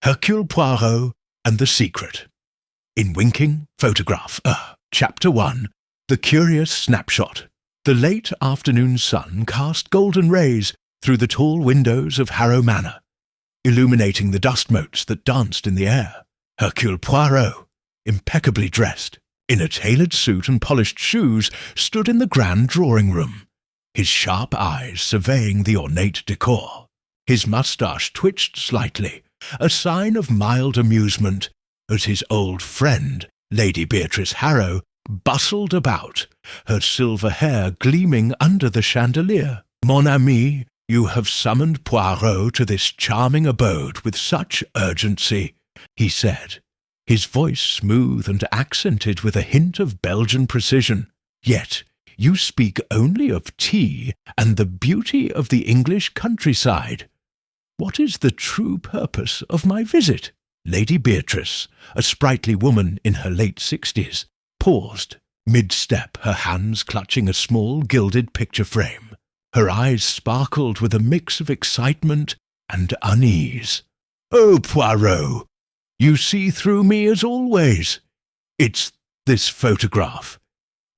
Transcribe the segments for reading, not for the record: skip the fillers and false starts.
Hercule Poirot and the Secret. In winking, photograph. Chapter 1. The Curious Snapshot. The late afternoon sun cast golden rays through the tall windows of Harrow Manor, illuminating the dust motes that danced in the air. Hercule Poirot, impeccably dressed, in a tailored suit and polished shoes, stood in the grand drawing-room, his sharp eyes surveying the ornate decor. His moustache twitched slightly, a sign of mild amusement, as his old friend, Lady Beatrice Harrow, bustled about, her silver hair gleaming under the chandelier. "Mon ami, you have summoned Poirot to this charming abode with such urgency," he said, his voice smooth and accented with a hint of Belgian precision. "Yet you speak only of tea and the beauty of the English countryside. What is the true purpose of my visit?" Lady Beatrice, a sprightly woman in her late 60s, paused, mid-step, her hands clutching a small gilded picture frame. Her eyes sparkled with a mix of excitement and unease. "Oh, Poirot, you see through me as always. It's this photograph.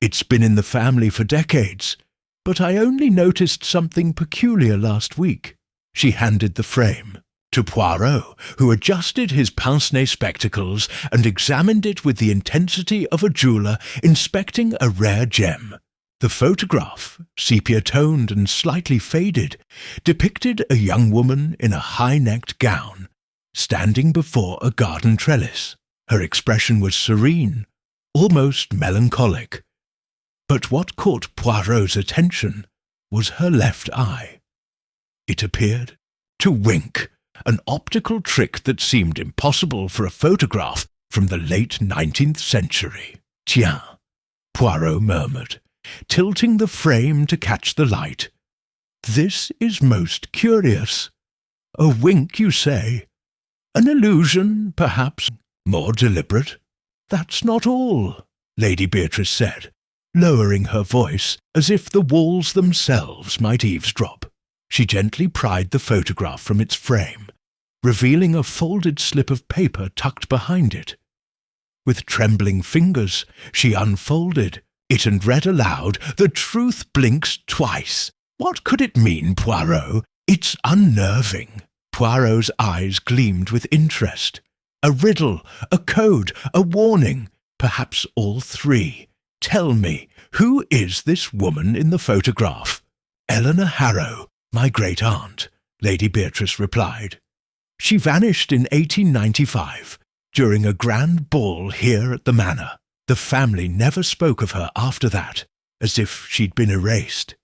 It's been in the family for decades, but I only noticed something peculiar last week." She handed the frame to Poirot, who adjusted his pince-nez spectacles and examined it with the intensity of a jeweller inspecting a rare gem. The photograph, sepia-toned and slightly faded, depicted a young woman in a high-necked gown, standing before a garden trellis. Her expression was serene, almost melancholic. But what caught Poirot's attention was her left eye. It appeared to wink, an optical trick that seemed impossible for a photograph from the late 19th century. "Tiens," Poirot murmured, tilting the frame to catch the light. "This is most curious. A wink, you say? An illusion, perhaps, more deliberate?" "That's not all," Lady Beatrice said, lowering her voice as if the walls themselves might eavesdrop. She gently pried the photograph from its frame, revealing a folded slip of paper tucked behind it. With trembling fingers, she unfolded it and read aloud, "The truth blinks twice." "What could it mean, Poirot? It's unnerving." Poirot's eyes gleamed with interest. "A riddle, a code, a warning, perhaps all three. Tell me, who is this woman in the photograph?" "Eleanor Harrow, my great-aunt," Lady Beatrice replied. "She vanished in 1895, during a grand ball here at the manor. The family never spoke of her after that, as if she'd been erased.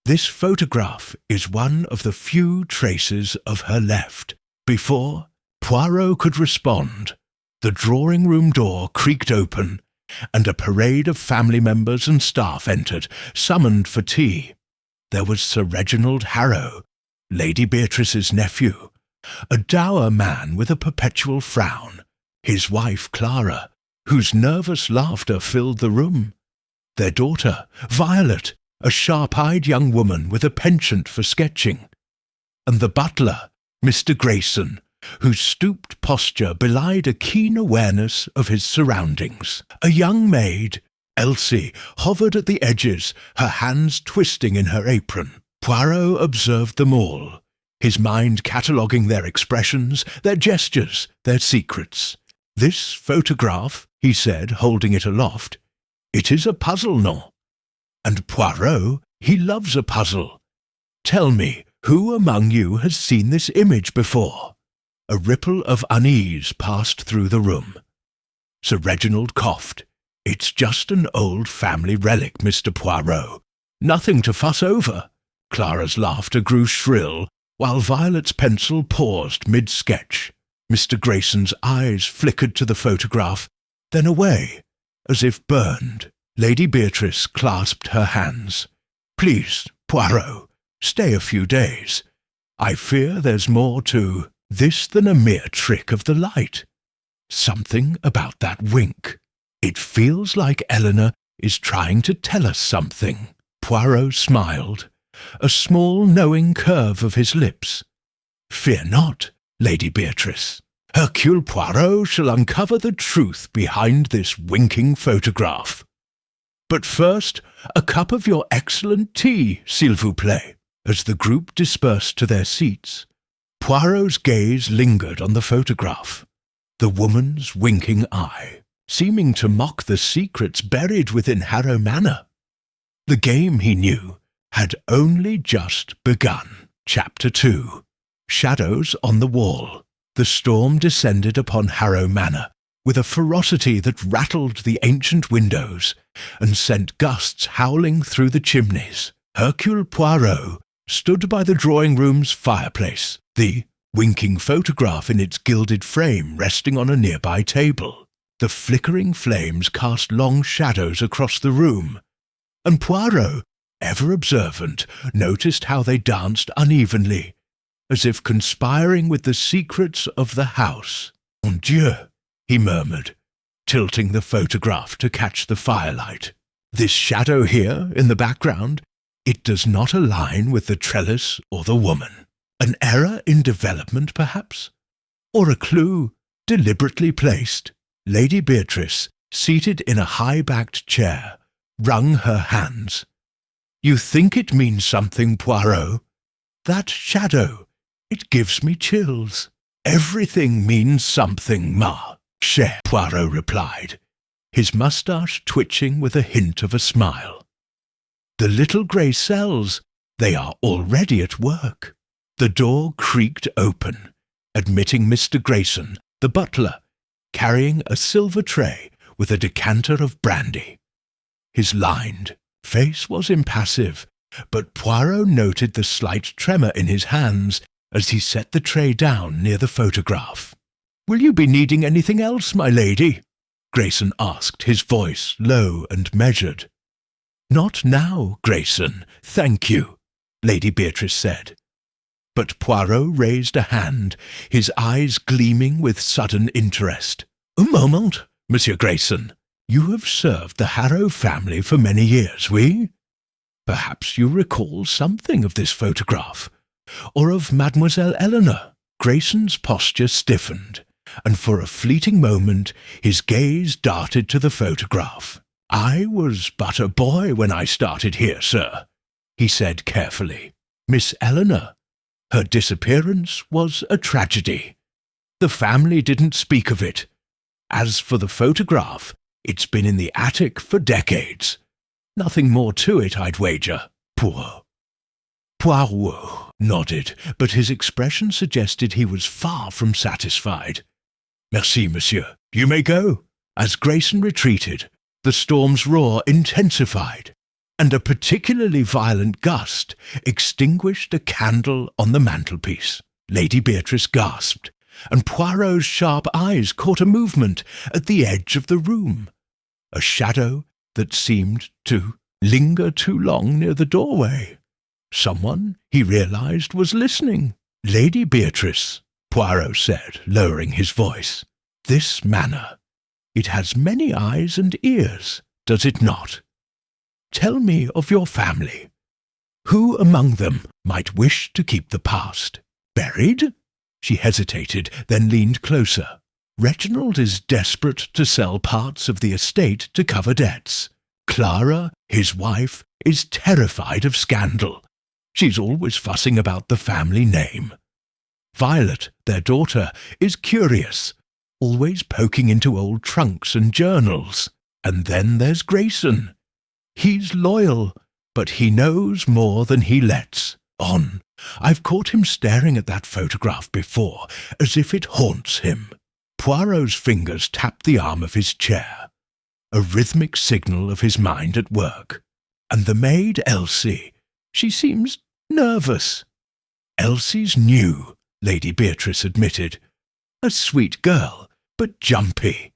This photograph is one of the few traces of her left." Before Poirot could respond, the drawing-room door creaked open, and a parade of family members and staff entered, summoned for tea. There was Sir Reginald Harrow, Lady Beatrice's nephew, a dour man with a perpetual frown, his wife Clara, whose nervous laughter filled the room, their daughter, Violet, a sharp-eyed young woman with a penchant for sketching, and the butler, Mr. Grayson, whose stooped posture belied a keen awareness of his surroundings. A young maid, Elsie, hovered at the edges, her hands twisting in her apron. Poirot observed them all, his mind cataloguing their expressions, their gestures, their secrets. "This photograph," he said, holding it aloft, "it is a puzzle, no? And Poirot, he loves a puzzle. Tell me, who among you has seen this image before?" A ripple of unease passed through the room. Sir Reginald coughed. "It's just an old family relic, Mr. Poirot. Nothing to fuss over." Clara's laughter grew shrill, while Violet's pencil paused mid-sketch. Mr. Grayson's eyes flickered to the photograph, then away, as if burned. Lady Beatrice clasped her hands. "Please, Poirot, stay a few days. I fear there's more to this than a mere trick of the light. Something about that wink. It feels like Eleanor is trying to tell us something." Poirot smiled, a small knowing curve of his lips. "Fear not, Lady Beatrice. Hercule Poirot shall uncover the truth behind this winking photograph. But first, a cup of your excellent tea, s'il vous plaît." As the group dispersed to their seats, Poirot's gaze lingered on the photograph. The woman's winking eye, seeming to mock the secrets buried within Harrow Manor. The game, he knew, had only just begun. Chapter 2. Shadows on the Wall. The storm descended upon Harrow Manor with a ferocity that rattled the ancient windows and sent gusts howling through the chimneys. Hercule Poirot stood by the drawing-room's fireplace, the winking photograph in its gilded frame resting on a nearby table. The flickering flames cast long shadows across the room, and Poirot, ever observant, noticed how they danced unevenly, as if conspiring with the secrets of the house. "Mon Dieu," he murmured, tilting the photograph to catch the firelight. "This shadow here in the background, it does not align with the trellis or the woman. An error in development, perhaps? Or a clue deliberately placed?" Lady Beatrice, seated in a high-backed chair, wrung her hands. "You think it means something, Poirot? That shadow, it gives me chills." "Everything means something, ma chère," Poirot replied, his moustache twitching with a hint of a smile. "The little grey cells, they are already at work." The door creaked open, admitting Mr. Grayson, the butler, carrying a silver tray with a decanter of brandy. His lined face was impassive, but Poirot noted the slight tremor in his hands as he set the tray down near the photograph. "Will you be needing anything else, my lady?" Grayson asked, his voice low and measured. "Not now, Grayson, thank you," Lady Beatrice said. But Poirot raised a hand, his eyes gleaming with sudden interest. "Un moment, Monsieur Grayson. You have served the Harrow family for many years, oui? Perhaps you recall something of this photograph, or of Mademoiselle Eleanor." Grayson's posture stiffened, and for a fleeting moment his gaze darted to the photograph. "I was but a boy when I started here, sir," he said carefully. "Miss Eleanor, her disappearance was a tragedy. The family didn't speak of it. As for the photograph, it's been in the attic for decades. Nothing more to it, I'd wager." Poirot nodded, but his expression suggested he was far from satisfied. "Merci, monsieur. You may go." As Grayson retreated, the storm's roar intensified, and a particularly violent gust extinguished a candle on the mantelpiece. Lady Beatrice gasped, and Poirot's sharp eyes caught a movement at the edge of the room, a shadow that seemed to linger too long near the doorway. Someone, he realized, was listening. "Lady Beatrice," Poirot said, lowering his voice, "this manor, it has many eyes and ears, does it not? Tell me of your family. Who among them might wish to keep the past buried?" She hesitated, then leaned closer. "Reginald is desperate to sell parts of the estate to cover debts. Clara, his wife, is terrified of scandal. She's always fussing about the family name. Violet, their daughter, is curious, always poking into old trunks and journals. And then there's Grayson. He's loyal, but he knows more than he lets on. I've caught him staring at that photograph before, as if it haunts him." Poirot's fingers tapped the arm of his chair, a rhythmic signal of his mind at work. "And the maid, Elsie, she seems nervous." "Elsie's new," Lady Beatrice admitted. "A sweet girl, but jumpy.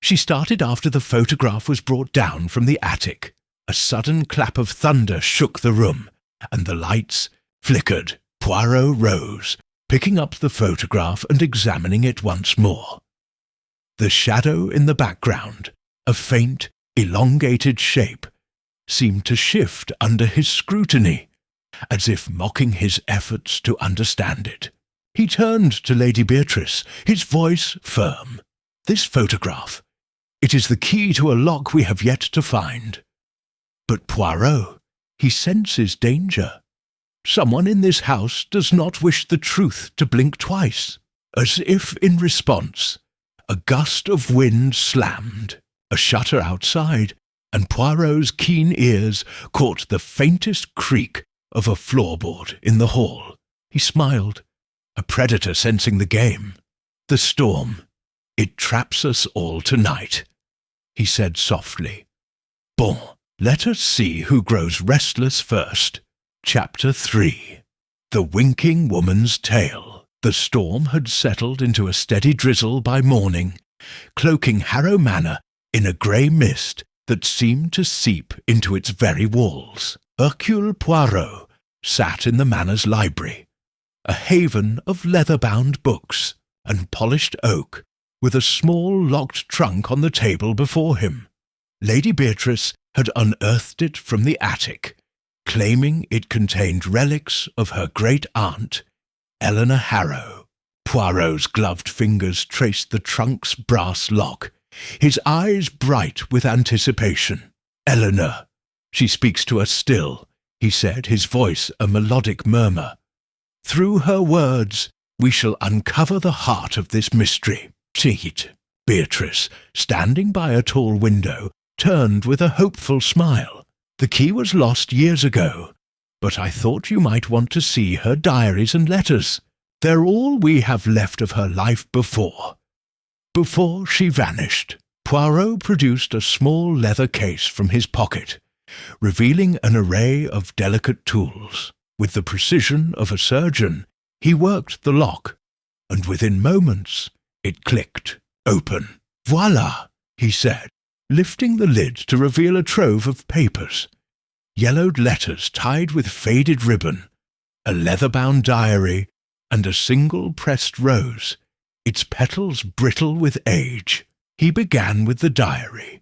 She started after the photograph was brought down from the attic. A sudden clap of thunder shook the room, and the lights flickered. Poirot rose, picking up the photograph and examining it once more. The shadow in the background, a faint, elongated shape, seemed to shift under his scrutiny, as if mocking his efforts to understand it. He turned to Lady Beatrice, his voice firm. "This photograph. It is the key to a lock we have yet to find." But Poirot, he senses danger. Someone in this house does not wish the truth to blink twice. As if in response, a gust of wind slammed, a shutter outside, and Poirot's keen ears caught the faintest creak of a floorboard in the hall. He smiled, a predator sensing the game. "The storm. It traps us all tonight," he said softly. "Bon, let us see who grows restless first." Chapter 3. The Winking Woman's Tale. The storm had settled into a steady drizzle by morning, cloaking Harrow Manor in a grey mist that seemed to seep into its very walls. Hercule Poirot sat in the manor's library, a haven of leather-bound books and polished oak, with a small locked trunk on the table before him. Lady Beatrice had unearthed it from the attic, claiming it contained relics of her great-aunt, Eleanor Harrow. Poirot's gloved fingers traced the trunk's brass lock, his eyes bright with anticipation. "Eleanor, she speaks to us still," he said, his voice a melodic murmur. "Through her words, we shall uncover the heart of this mystery." "Teat." Beatrice, standing by a tall window, turned with a hopeful smile. "The key was lost years ago, but I thought you might want to see her diaries and letters. They're all we have left of her life before she vanished." Poirot produced a small leather case from his pocket, revealing an array of delicate tools. With the precision of a surgeon, he worked the lock, and within moments it clicked open. "Voila," he said, lifting the lid to reveal a trove of papers. Yellowed letters tied with faded ribbon, a leather-bound diary, and a single pressed rose, its petals brittle with age. He began with the diary,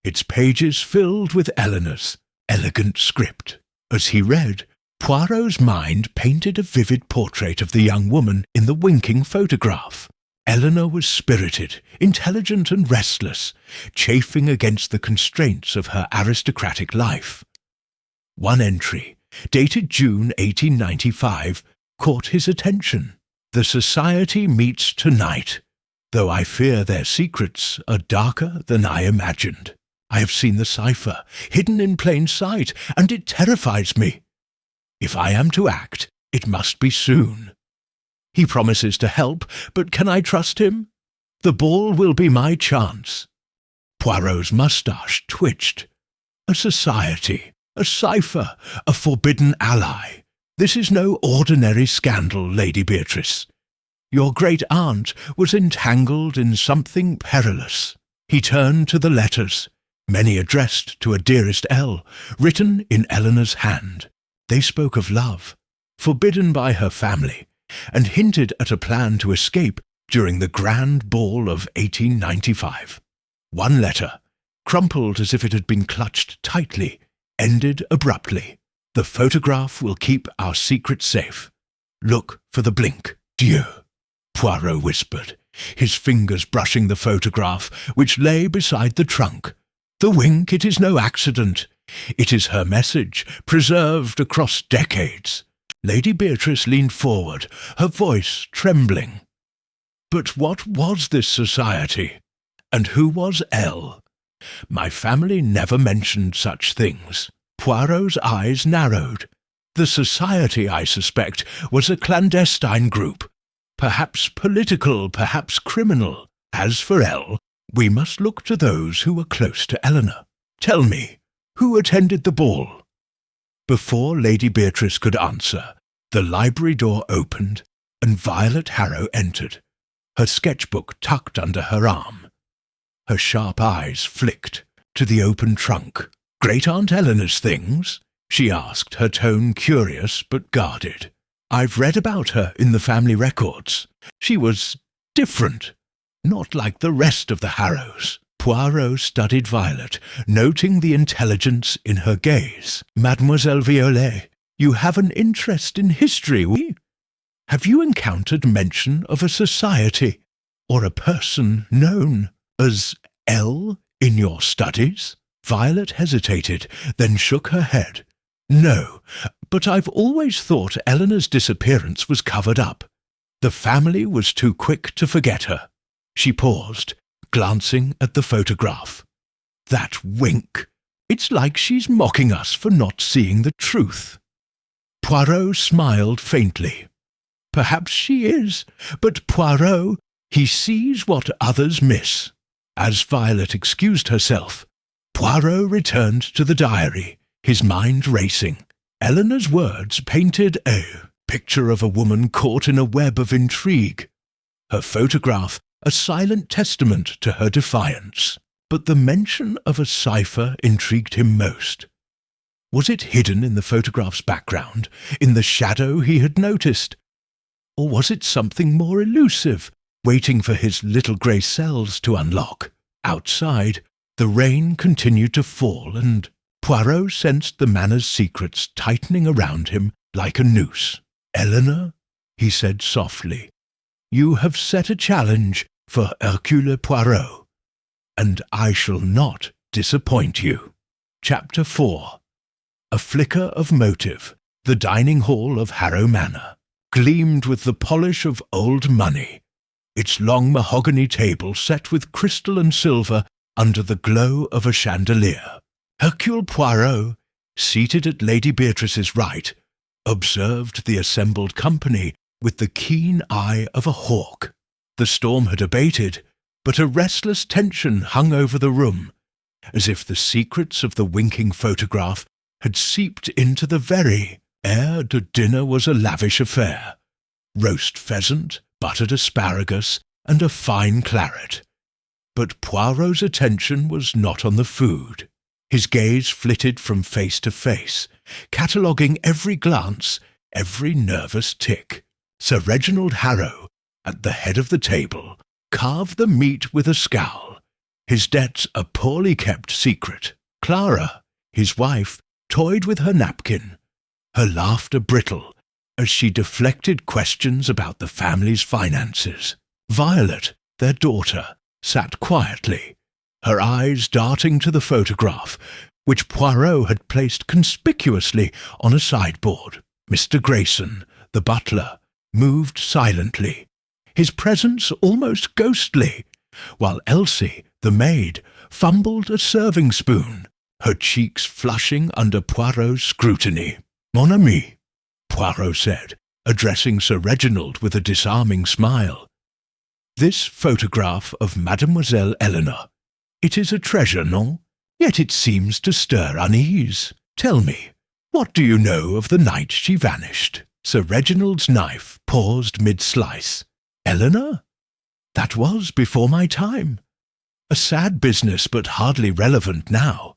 its pages filled with Eleanor's elegant script. As he read, Poirot's mind painted a vivid portrait of the young woman in the winking photograph. Eleanor was spirited, intelligent and restless, chafing against the constraints of her aristocratic life. One entry, dated June 1895, caught his attention. "The society meets tonight, though I fear their secrets are darker than I imagined. I have seen the cipher, hidden in plain sight, and it terrifies me. If I am to act, it must be soon. He promises to help, but can I trust him? The ball will be my chance." Poirot's moustache twitched. "A society, a cipher, a forbidden ally. This is no ordinary scandal, Lady Beatrice. Your great-aunt was entangled in something perilous." He turned to the letters, many addressed to a dearest L, written in Eleanor's hand. They spoke of love, forbidden by her family, and hinted at a plan to escape during the grand ball of 1895. One letter, crumpled as if it had been clutched tightly, ended abruptly. "The photograph will keep our secret safe. Look for the blink. Dieu," Poirot whispered, his fingers brushing the photograph which lay beside the trunk. "The wink, it is no accident. It is her message, preserved across decades." Lady Beatrice leaned forward, her voice trembling. "But what was this society? And who was L? My family never mentioned such things." Poirot's eyes narrowed. "The society, I suspect, was a clandestine group, perhaps political, perhaps criminal. As for L, we must look to those who were close to Eleanor. Tell me, who attended the ball?" Before Lady Beatrice could answer, the library door opened, and Violet Harrow entered, her sketchbook tucked under her arm. Her sharp eyes flicked to the open trunk. "Great-aunt Eleanor's things?" she asked, her tone curious but guarded. "I've read about her in the family records. She was different, not like the rest of the Harrows." Poirot studied Violet, noting the intelligence in her gaze. "Mademoiselle Violet, you have an interest in history, oui?" Have you encountered mention of a society or a person known as L in your studies?" Violet hesitated, then shook her head. "No, but I've always thought Eleanor's disappearance was covered up. The family was too quick to forget her." She paused, glancing at the photograph. "That wink! It's like she's mocking us for not seeing the truth." Poirot smiled faintly. "Perhaps she is, but Poirot, he sees what others miss." As Violet excused herself, Poirot returned to the diary, his mind racing. Eleanor's words painted a picture of a woman caught in a web of intrigue. Her photograph a silent testament to her defiance. But the mention of a cipher intrigued him most. Was it hidden in the photograph's background, in the shadow he had noticed? Or was it something more elusive, waiting for his little grey cells to unlock? Outside, the rain continued to fall, and Poirot sensed the manor's secrets tightening around him like a noose. "Eleanor," he said softly, "you have set a challenge for Hercule Poirot, and I shall not disappoint you." Chapter 4. A flicker of motive. The dining hall of Harrow Manor gleamed with the polish of old money, its long mahogany table set with crystal and silver under the glow of a chandelier. Hercule Poirot, seated at Lady Beatrice's right, observed the assembled company with the keen eye of a hawk. The storm had abated, but a restless tension hung over the room, as if the secrets of the winking photograph had seeped into the very air. The dinner was a lavish affair. Roast pheasant, buttered asparagus, and a fine claret. But Poirot's attention was not on the food. His gaze flitted from face to face, cataloguing every glance, every nervous tick. Sir Reginald Harrow, at the head of the table, carved the meat with a scowl, his debts a poorly kept secret. Clara, his wife, toyed with her napkin, her laughter brittle, as she deflected questions about the family's finances. Violet, their daughter, sat quietly, her eyes darting to the photograph, which Poirot had placed conspicuously on a sideboard. Mr. Grayson, the butler, moved silently, his presence almost ghostly, while Elsie, the maid, fumbled a serving spoon, her cheeks flushing under Poirot's scrutiny. "Mon ami," Poirot said, addressing Sir Reginald with a disarming smile. "This photograph of Mademoiselle Eleanor, it is a treasure, non? Yet it seems to stir unease. Tell me, what do you know of the night she vanished?" Sir Reginald's knife paused mid-slice. "Eleanor? That was before my time. A sad business, but hardly relevant now.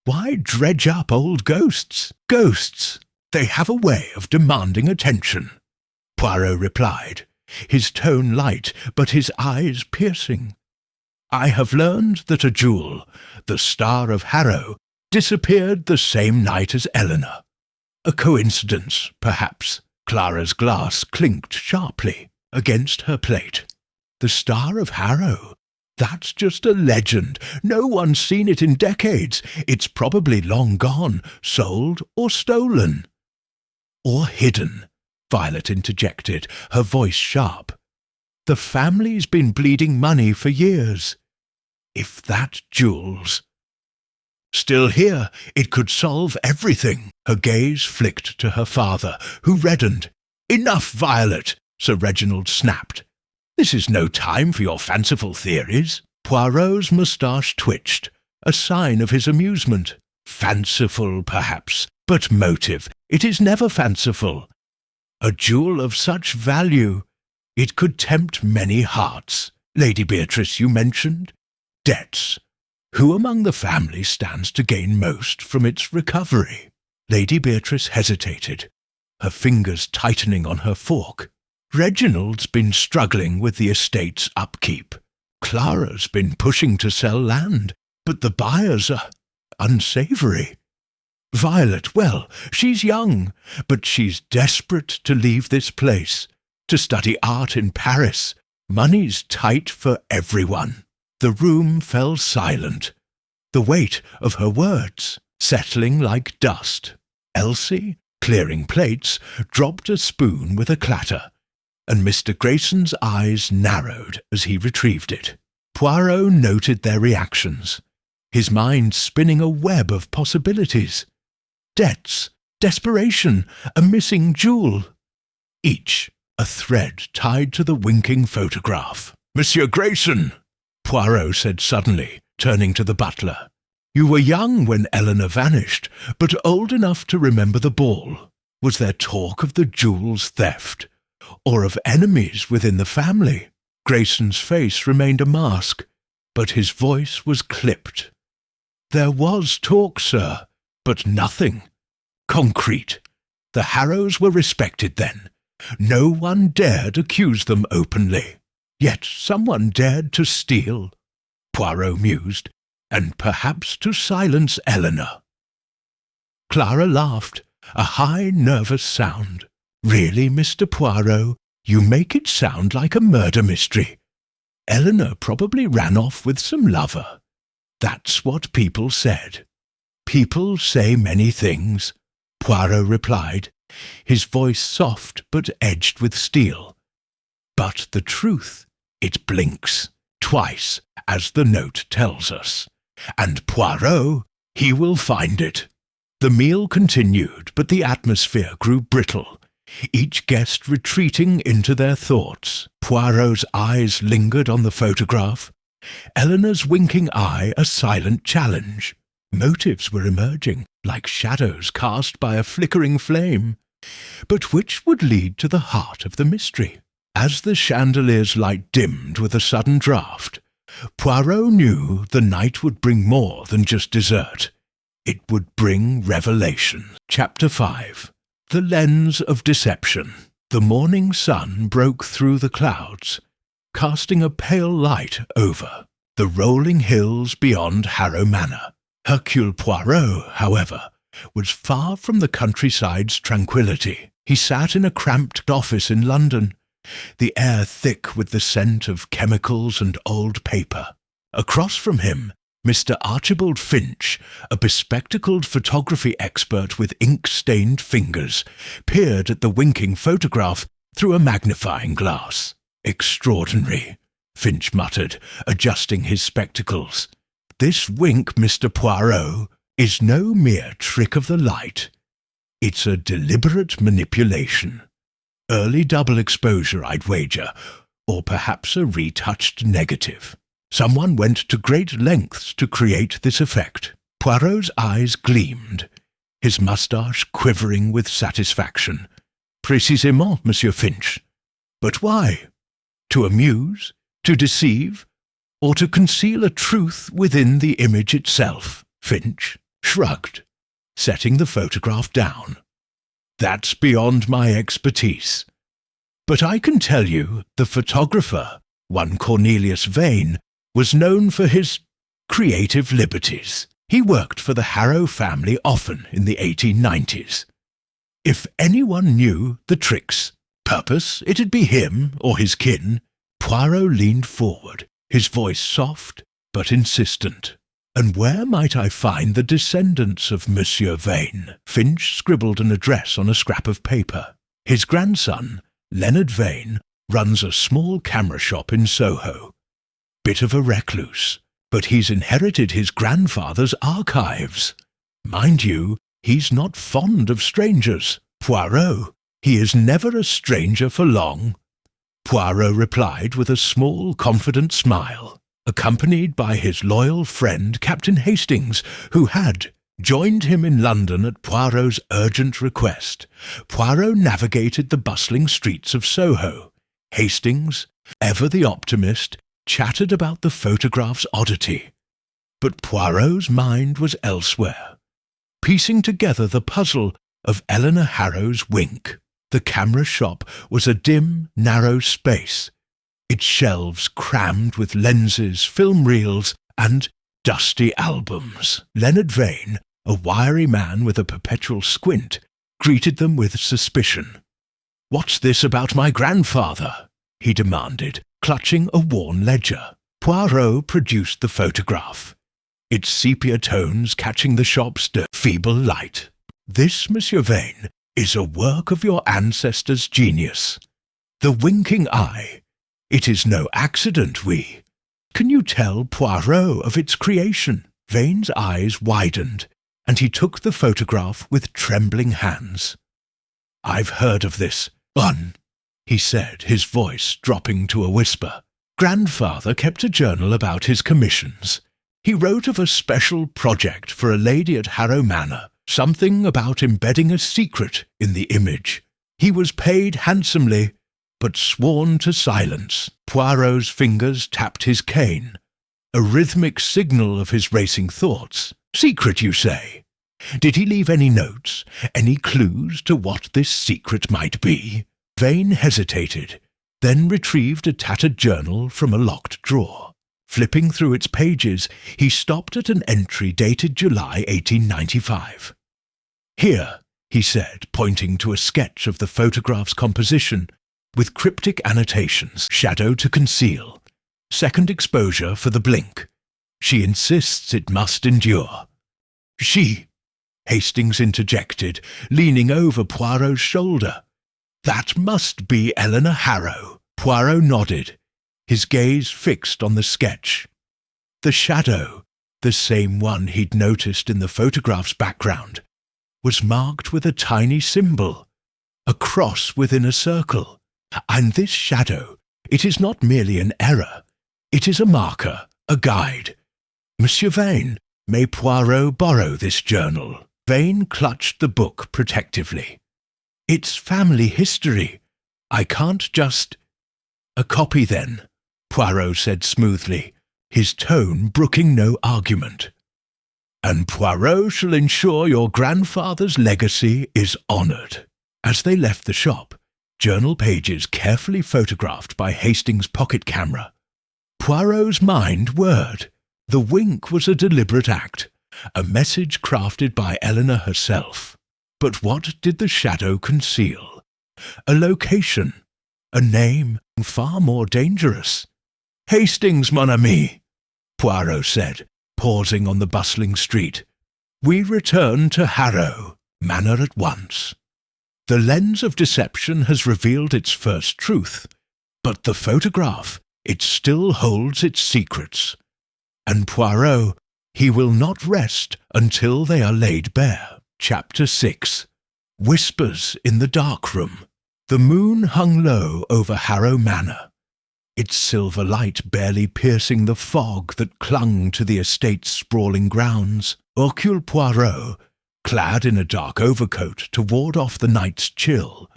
Why dredge up old ghosts? Ghosts, they have a way of demanding attention," Poirot replied, his tone light but his eyes piercing. "I have learned that a jewel, the Star of Harrow, disappeared the same night as Eleanor. A coincidence, perhaps." Clara's glass clinked sharply against her plate. "The Star of Harrow? That's just a legend. No one's seen it in decades. It's probably long gone, sold or stolen." "Or hidden," Violet interjected, her voice sharp. "The family's been bleeding money for years. If that jewel's still here, it could solve everything." Her gaze flicked to her father, who reddened. "Enough, Violet," Sir Reginald snapped. "This is no time for your fanciful theories." Poirot's moustache twitched, a sign of his amusement. "Fanciful, perhaps, but motive. It is never fanciful. A jewel of such value, it could tempt many hearts. Lady Beatrice, you mentioned debts. Who among the family stands to gain most from its recovery?" Lady Beatrice hesitated, her fingers tightening on her fork. "Reginald's been struggling with the estate's upkeep. Clara's been pushing to sell land, but the buyers are unsavoury. Violet, well, she's young, but she's desperate to leave this place. to study art in Paris. Money's tight for everyone." The room fell silent, the weight of her words settling like dust. Elsie, clearing plates, dropped a spoon with a clatter, and Mr. Grayson's eyes narrowed as he retrieved it. Poirot noted their reactions, his mind spinning a web of possibilities. Debts, desperation, a missing jewel. Each a thread tied to the winking photograph. "Monsieur Grayson," Poirot said suddenly, turning to the butler. "You were young when Eleanor vanished, but old enough to remember the ball. Was there talk of the jewel's theft, or of enemies within the family?" Grayson's face remained a mask, but his voice was clipped. "There was talk, sir, but nothing concrete. The Harrows were respected then. No one dared accuse them openly. Yet someone dared to steal," Poirot mused, "and perhaps to silence Eleanor." Clara laughed, a high, nervous sound. "Really, Mr. Poirot, you make it sound like a murder mystery. Eleanor probably ran off with some lover. That's what people said." "People say many things," Poirot replied, his voice soft but edged with steel. "But the truth, it blinks, twice, as the note tells us. And Poirot, he will find it." The meal continued, but the atmosphere grew brittle, each guest retreating into their thoughts. Poirot's eyes lingered on the photograph, Eleanor's winking eye a silent challenge. Motives were emerging, like shadows cast by a flickering flame. But which would lead to the heart of the mystery? As the chandelier's light dimmed with a sudden draught, Poirot knew the night would bring more than just dessert. It would bring revelation. Chapter 5. The Lens of Deception. The morning sun broke through the clouds, casting a pale light over the rolling hills beyond Harrow Manor. Hercule Poirot, however, was far from the countryside's tranquillity. He sat in a cramped office in London, the air thick with the scent of chemicals and old paper. Across from him, Mr. Archibald Finch, a bespectacled photography expert with ink-stained fingers, peered at the winking photograph through a magnifying glass. "Extraordinary," Finch muttered, adjusting his spectacles. "This wink, Mr. Poirot, is no mere trick of the light. It's a deliberate manipulation. Early double exposure, I'd wager, or perhaps a retouched negative. Someone went to great lengths to create this effect." Poirot's eyes gleamed, his moustache quivering with satisfaction. "Précisément, Monsieur Finch. But why? To amuse? To deceive? Or to conceal a truth within the image itself?" Finch shrugged, setting the photograph down. "That's beyond my expertise. But I can tell you the photographer, one Cornelius Vane, was known for his creative liberties. He worked for the Harrow family often in the 1890s. If anyone knew the trick's purpose, it'd be him or his kin." Poirot leaned forward, his voice soft but insistent. "And where might I find the descendants of Monsieur Vane?" Finch scribbled an address on a scrap of paper. "His grandson, Leonard Vane, runs a small camera shop in Soho. Bit of a recluse, but he's inherited his grandfather's archives. Mind you, he's not fond of strangers. Poirot, he is never a stranger for long." Poirot replied with a small, confident smile, accompanied by his loyal friend Captain Hastings, who had joined him in London at Poirot's urgent request. Poirot navigated the bustling streets of Soho. Hastings, ever the optimist, chattered about the photograph's oddity. But Poirot's mind was elsewhere, piecing together the puzzle of Eleanor Harrow's wink. The camera shop was a dim, narrow space, its shelves crammed with lenses, film reels, and dusty albums. Leonard Vane, a wiry man with a perpetual squint, greeted them with suspicion. "What's this about my grandfather?" he demanded, clutching a worn ledger. Poirot produced the photograph, its sepia tones catching the shop's feeble light. "This, Monsieur Vane, is a work of your ancestors' genius. The winking eye. It is no accident, we. Can you tell Poirot of its creation?" Vane's eyes widened, and he took the photograph with trembling hands. "I've heard of this, he said, his voice dropping to a whisper. "Grandfather kept a journal about his commissions. He wrote of a special project for a lady at Harrow Manor, something about embedding a secret in the image. He was paid handsomely, but sworn to silence." Poirot's fingers tapped his cane, a rhythmic signal of his racing thoughts. "Secret, you say? Did he leave any notes, any clues to what this secret might be?" Vane hesitated, then retrieved a tattered journal from a locked drawer. Flipping through its pages, he stopped at an entry dated July 1895. "Here," he said, pointing to a sketch of the photograph's composition, with cryptic annotations, "shadow to conceal, second exposure for the blink. She insists it must endure." "She," Hastings interjected, leaning over Poirot's shoulder. "That must be Eleanor Harrow." Poirot nodded, his gaze fixed on the sketch. The shadow, the same one he'd noticed in the photograph's background, was marked with a tiny symbol, a cross within a circle. And this shadow, it is not merely an error, it is a marker, a guide. "Monsieur Vane, may Poirot borrow this journal?" Vane clutched the book protectively. "It's family history. I can't just—" "A copy, then," Poirot said smoothly, his tone brooking no argument. "And Poirot shall ensure your grandfather's legacy is honoured." As they left the shop, journal pages carefully photographed by Hastings' pocket camera, Poirot's mind whirred. The wink was a deliberate act, a message crafted by Eleanor herself. But what did the shadow conceal? A location, a name far more dangerous. "Hastings, mon ami," Poirot said, pausing on the bustling street. "We return to Harrow Manor at once. The lens of deception has revealed its first truth, but the photograph, it still holds its secrets. And Poirot, he will not rest until they are laid bare." Chapter 6. Whispers in the Dark Room. The moon hung low over Harrow Manor, its silver light barely piercing the fog that clung to the estate's sprawling grounds. Hercule Poirot, clad in a dark overcoat to ward off the night's chill,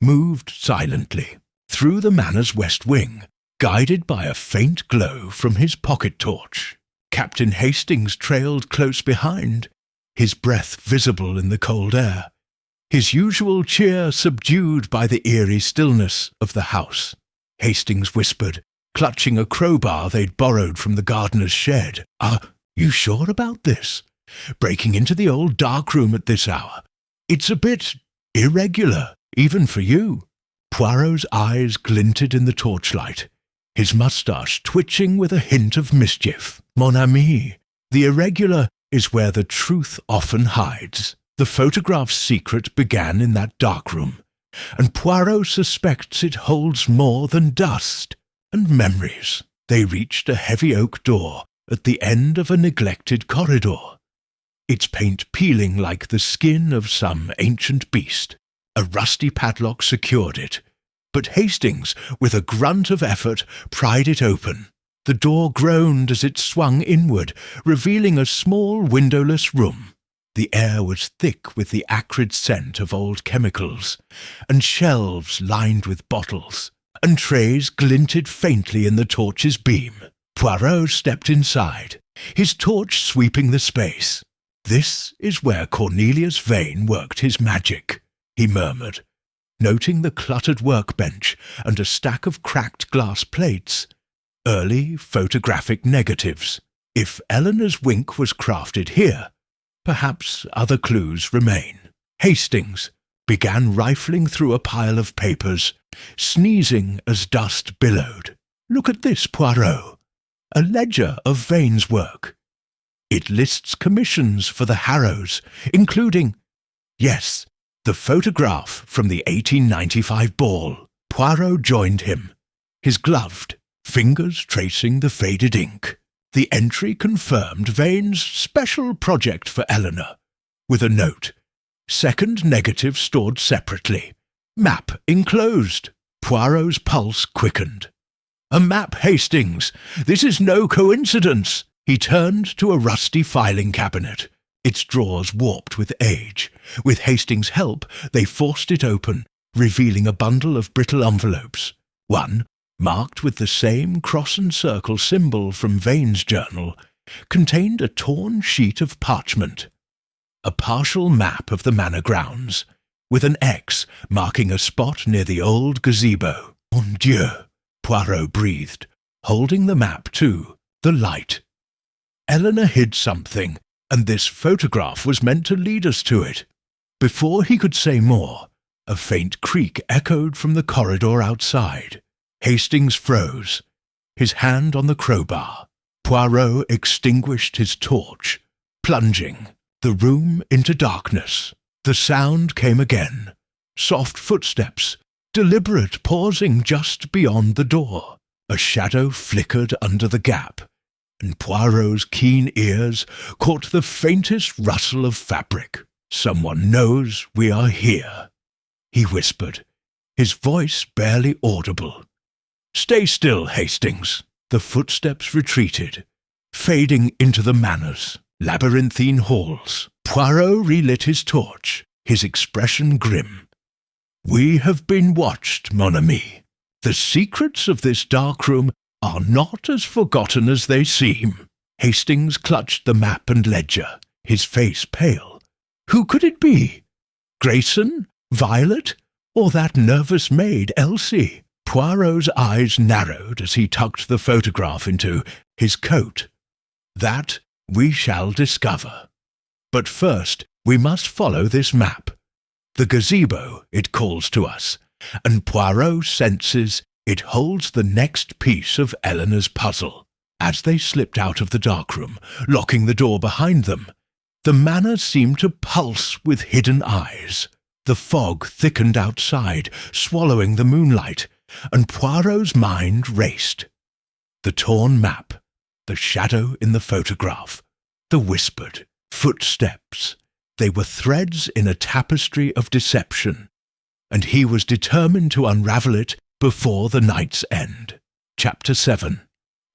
moved silently through the manor's west wing, guided by a faint glow from his pocket torch. Captain Hastings trailed close behind, his breath visible in the cold air, his usual cheer subdued by the eerie stillness of the house. Hastings whispered, clutching a crowbar they'd borrowed from the gardener's shed. "Are you sure about this? Breaking into the old dark room at this hour? It's a bit irregular, even for you." Poirot's eyes glinted in the torchlight, his moustache twitching with a hint of mischief. "Mon ami, the irregular is where the truth often hides. The photograph's secret began in that dark room, and Poirot suspects it holds more than dust and memories." They reached a heavy oak door at the end of a neglected corridor, its paint peeling like the skin of some ancient beast. A rusty padlock secured it, but Hastings, with a grunt of effort, pried it open. The door groaned as it swung inward, revealing a small windowless room. The air was thick with the acrid scent of old chemicals, and shelves lined with bottles, and trays glinted faintly in the torch's beam. Poirot stepped inside, his torch sweeping the space. "This is where Cornelius Vane worked his magic," he murmured, noting the cluttered workbench and a stack of cracked glass plates. Early photographic negatives. If Eleanor's wink was crafted here, perhaps other clues remain. "Hastings, began rifling through a pile of papers, sneezing as dust billowed. "Look at this, Poirot. A ledger of Vane's work. It lists commissions for the Harrows, including, yes, the photograph from the 1895 ball." Poirot joined him, his gloved fingers tracing the faded ink. The entry confirmed Vane's special project for Eleanor, with a note, "Second negative stored separately. Map enclosed." Poirot's pulse quickened. "A map, Hastings! This is no coincidence!" He turned to a rusty filing cabinet, its drawers warped with age. With Hastings' help, they forced it open, revealing a bundle of brittle envelopes. One, marked with the same cross and circle symbol from Vane's journal, contained a torn sheet of parchment. A partial map of the manor grounds, with an X marking a spot near the old gazebo. "Mon Dieu!" Poirot breathed, holding the map to the light. "Eleanor hid something, and this photograph was meant to lead us to it." Before he could say more, a faint creak echoed from the corridor outside. Hastings froze, his hand on the crowbar. Poirot extinguished his torch, plunging the room into darkness. The sound came again. Soft footsteps, deliberate pausing just beyond the door. A shadow flickered under the gap, and Poirot's keen ears caught the faintest rustle of fabric. "Someone knows we are here," he whispered, his voice barely audible. "Stay still, Hastings." The footsteps retreated, fading into the manor's labyrinthine halls. Poirot relit his torch, his expression grim. "We have been watched, mon ami. The secrets of this dark room are not as forgotten as they seem." Hastings clutched the map and ledger, his face pale. Who could it be? Grayson? Violet? Or that nervous maid, Elsie? Poirot's eyes narrowed as he tucked the photograph into his coat. "That we shall discover. But first we must follow this map. The gazebo, it calls to us, and Poirot senses it holds the next piece of Eleanor's puzzle." As they slipped out of the darkroom, locking the door behind them, the manor seemed to pulse with hidden eyes. The fog thickened outside, swallowing the moonlight, and Poirot's mind raced. The torn map, the shadow in the photograph, the whispered footsteps. They were threads in a tapestry of deception, and he was determined to unravel it before the night's end. Chapter 7.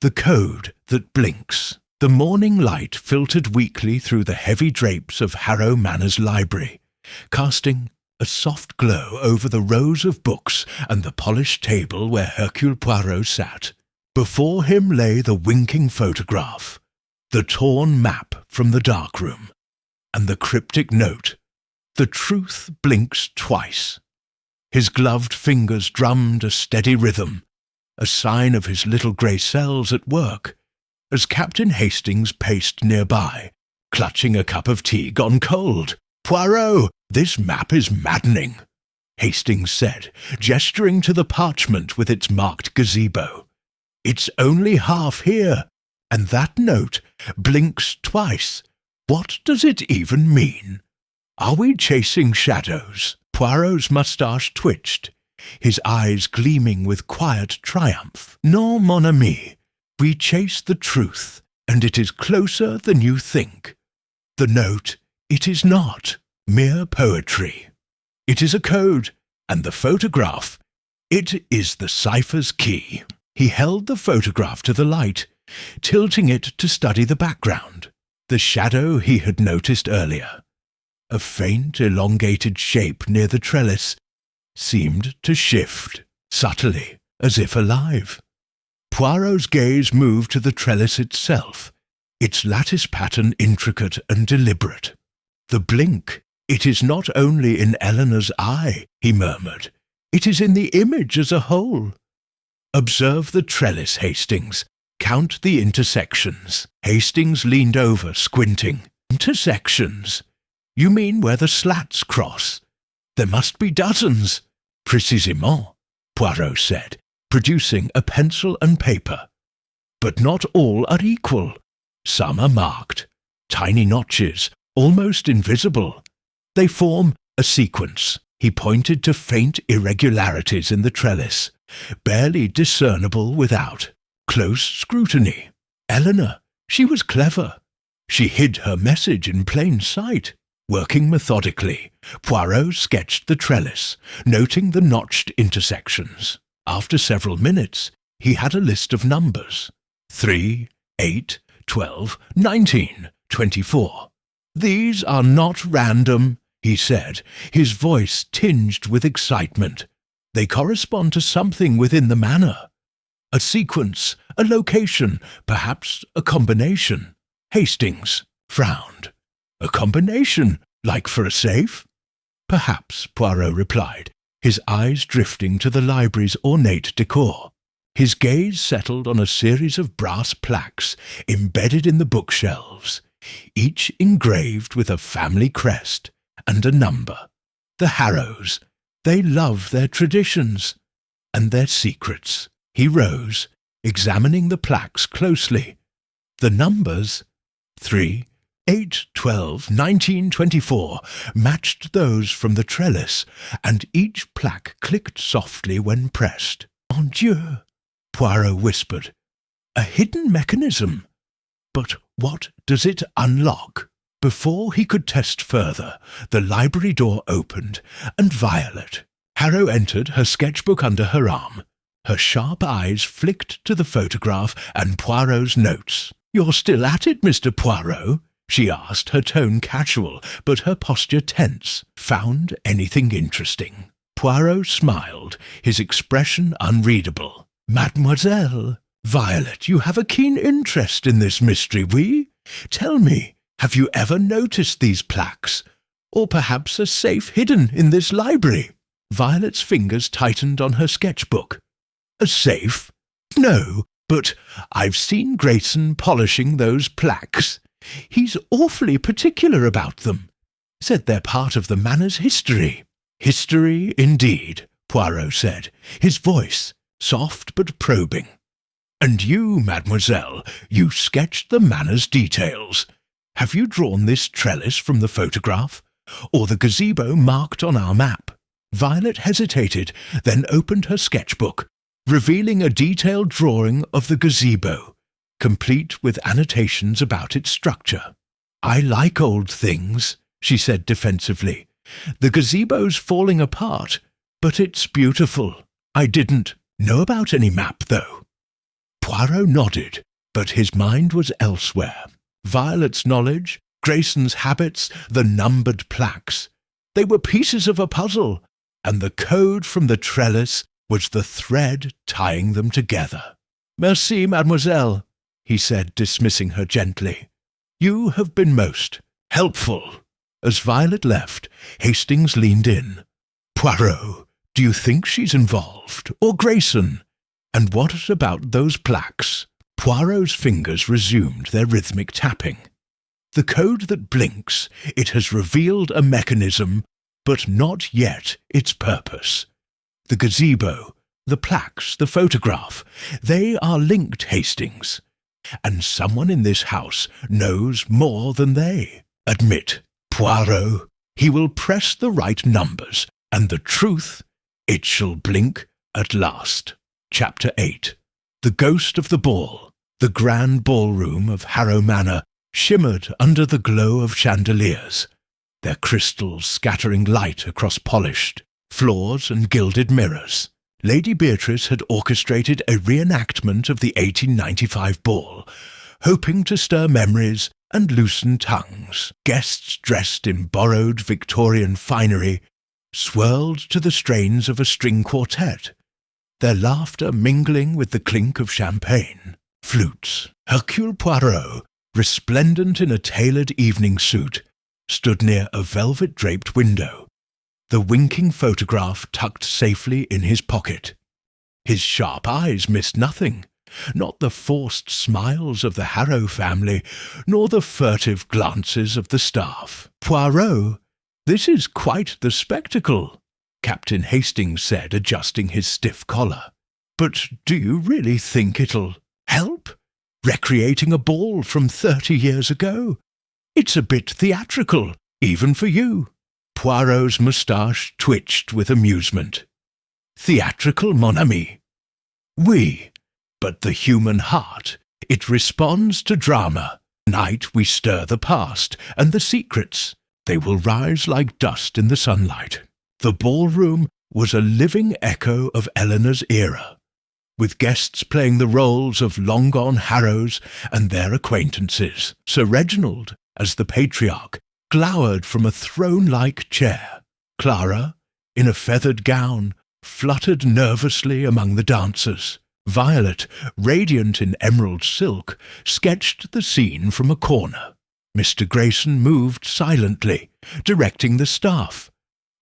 The Code That Blinks. The morning light filtered weakly through the heavy drapes of Harrow Manor's library, casting a soft glow over the rows of books and the polished table where Hercule Poirot sat. Before him lay the winking photograph, the torn map from the darkroom, and the cryptic note, "The truth blinks twice." His gloved fingers drummed a steady rhythm, a sign of his little grey cells at work, as Captain Hastings paced nearby, clutching a cup of tea gone cold. "Poirot, this map is maddening," Hastings said, gesturing to the parchment with its marked gazebo. "It's only half here, and that note blinks twice. What does it even mean? Are we chasing shadows?" Poirot's moustache twitched, his eyes gleaming with quiet triumph. "Non, mon ami, we chase the truth, and it is closer than you think. The note, it is not mere poetry. It is a code, and the photograph, it is the cipher's key." He held the photograph to the light, tilting it to study the background, the shadow he had noticed earlier. A faint, elongated shape near the trellis seemed to shift, subtly, as if alive. Poirot's gaze moved to the trellis itself, its lattice pattern intricate and deliberate. "The blink, it is not only in Eleanor's eye," he murmured. "It is in the image as a whole. Observe the trellis, Hastings. Count the intersections." Hastings leaned over, squinting. "Intersections? You mean where the slats cross?" There must be dozens. Précisément, Poirot said, producing a pencil and paper. But not all are equal. Some are marked, tiny notches, almost invisible. They form a sequence. He pointed to faint irregularities in the trellis, barely discernible without. Close scrutiny. Eleanor, she was clever. She hid her message in plain sight. Working methodically, Poirot sketched the trellis, noting the notched intersections. After several minutes, he had a list of numbers. 3, 8, 12, 19, 24. These are not random, he said, his voice tinged with excitement. They correspond to something within the manor. A sequence, a location, perhaps a combination. Hastings frowned. A combination, like for a safe? Perhaps, Poirot replied, his eyes drifting to the library's ornate decor. His gaze settled on a series of brass plaques embedded in the bookshelves, each engraved with a family crest and a number. The Harrows, they love their traditions and their secrets. He rose, examining the plaques closely. The numbers, 3, 8, 12, 19, 24, matched those from the trellis, and each plaque clicked softly when pressed. Mon Dieu, Poirot whispered. A hidden mechanism. But what does it unlock? Before he could test further, the library door opened, and Violet. Harrow entered, her sketchbook under her arm. Her sharp eyes flicked to the photograph and Poirot's notes. "You're still at it, Mr. Poirot?" she asked, her tone casual, but her posture tense. "Found anything interesting?" Poirot smiled, his expression unreadable. "Mademoiselle, Violet, you have a keen interest in this mystery, oui? Tell me, have you ever noticed these plaques? Or perhaps a safe hidden in this library?" Violet's fingers tightened on her sketchbook. "A safe? No, but I've seen Grayson polishing those plaques. He's awfully particular about them. Said they're part of the manor's history." "History, indeed," Poirot said, his voice soft but probing. "And you, mademoiselle, you sketched the manor's details. Have you drawn this trellis from the photograph, or the gazebo marked on our map?" Violet hesitated, then opened her sketchbook, revealing a detailed drawing of the gazebo, complete with annotations about its structure. "I like old things," she said defensively. "The gazebo's falling apart, but it's beautiful. I didn't know about any map, though." Poirot nodded, but his mind was elsewhere. Violet's knowledge, Grayson's habits, the numbered plaques. They were pieces of a puzzle, and the code from the trellis was the thread tying them together. "Merci, mademoiselle," he said, dismissing her gently. "You have been most helpful." As Violet left, Hastings leaned in. "Poirot, do you think she's involved, or Grayson? And what about those plaques?" Poirot's fingers resumed their rhythmic tapping. "The code that blinks, it has revealed a mechanism, but not yet its purpose. The gazebo, the plaques, the photograph, they are linked, Hastings. And someone in this house knows more than they. Admit, Poirot, he will press the right numbers, and the truth, it shall blink at last." Chapter 8. The ghost of the ball. The grand ballroom of Harrow Manor shimmered under the glow of chandeliers, their crystals scattering light across polished floors and gilded mirrors. Lady Beatrice had orchestrated a reenactment of the 1895 ball, hoping to stir memories and loosen tongues. Guests dressed in borrowed Victorian finery swirled to the strains of a string quartet, their laughter mingling with the clink of champagne. Flutes. Hercule Poirot, resplendent in a tailored evening suit, stood near a velvet-draped window, the winking photograph tucked safely in his pocket. His sharp eyes missed nothing, not the forced smiles of the Harrow family, nor the furtive glances of the staff. Poirot, "This is quite the spectacle," Captain Hastings said, adjusting his stiff collar. "But do you really think it'll help? Recreating a ball from 30 years ago? It's a bit theatrical, even for you." Poirot's moustache twitched with amusement. "Theatrical, mon ami? Oui, but the human heart, it responds to drama. Tonight we stir the past and the secrets. They will rise like dust in the sunlight." The ballroom was a living echo of Eleanor's era, with guests playing the roles of long-gone Harrows and their acquaintances. Sir Reginald, as the patriarch, glowered from a throne-like chair. Clara, in a feathered gown, fluttered nervously among the dancers. Violet, radiant in emerald silk, sketched the scene from a corner. Mr. Grayson moved silently, directing the staff,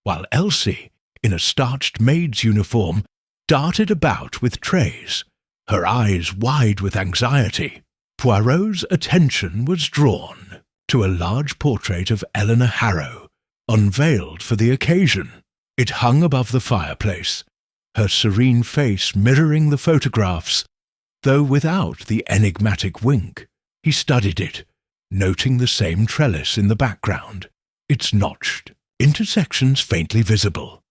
while Elsie, in a starched maid's uniform, darted about with trays, her eyes wide with anxiety. Poirot's attention was drawn to a large portrait of Eleanor Harrow, unveiled for the occasion. It hung above the fireplace, her serene face mirroring the photographs, though without the enigmatic wink. He studied it, noting the same trellis in the background, its notched intersections faintly visible.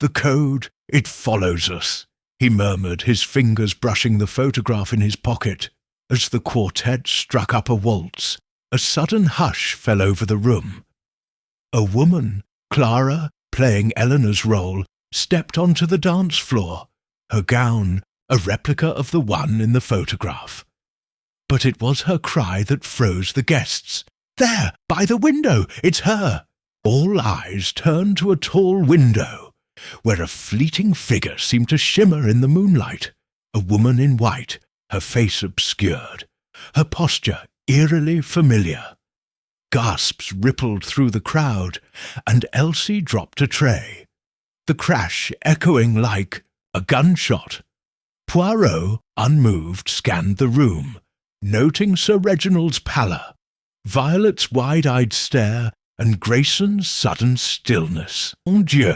"The code, it follows us," he murmured, his fingers brushing the photograph in his pocket. As the quartet struck up a waltz, a sudden hush fell over the room. A woman, Clara, playing Eleanor's role, stepped onto the dance floor, her gown a replica of the one in the photograph. But it was her cry that froze the guests. "There, by the window, it's her!" All eyes turned to a tall window, where a fleeting figure seemed to shimmer in the moonlight. A woman in white, her face obscured, her posture eerily familiar. Gasps rippled through the crowd, and Elsie dropped a tray, the crash echoing like a gunshot. Poirot, unmoved, scanned the room, noting Sir Reginald's pallor, Violet's wide-eyed stare, and Grayson's sudden stillness. "Mon Dieu,"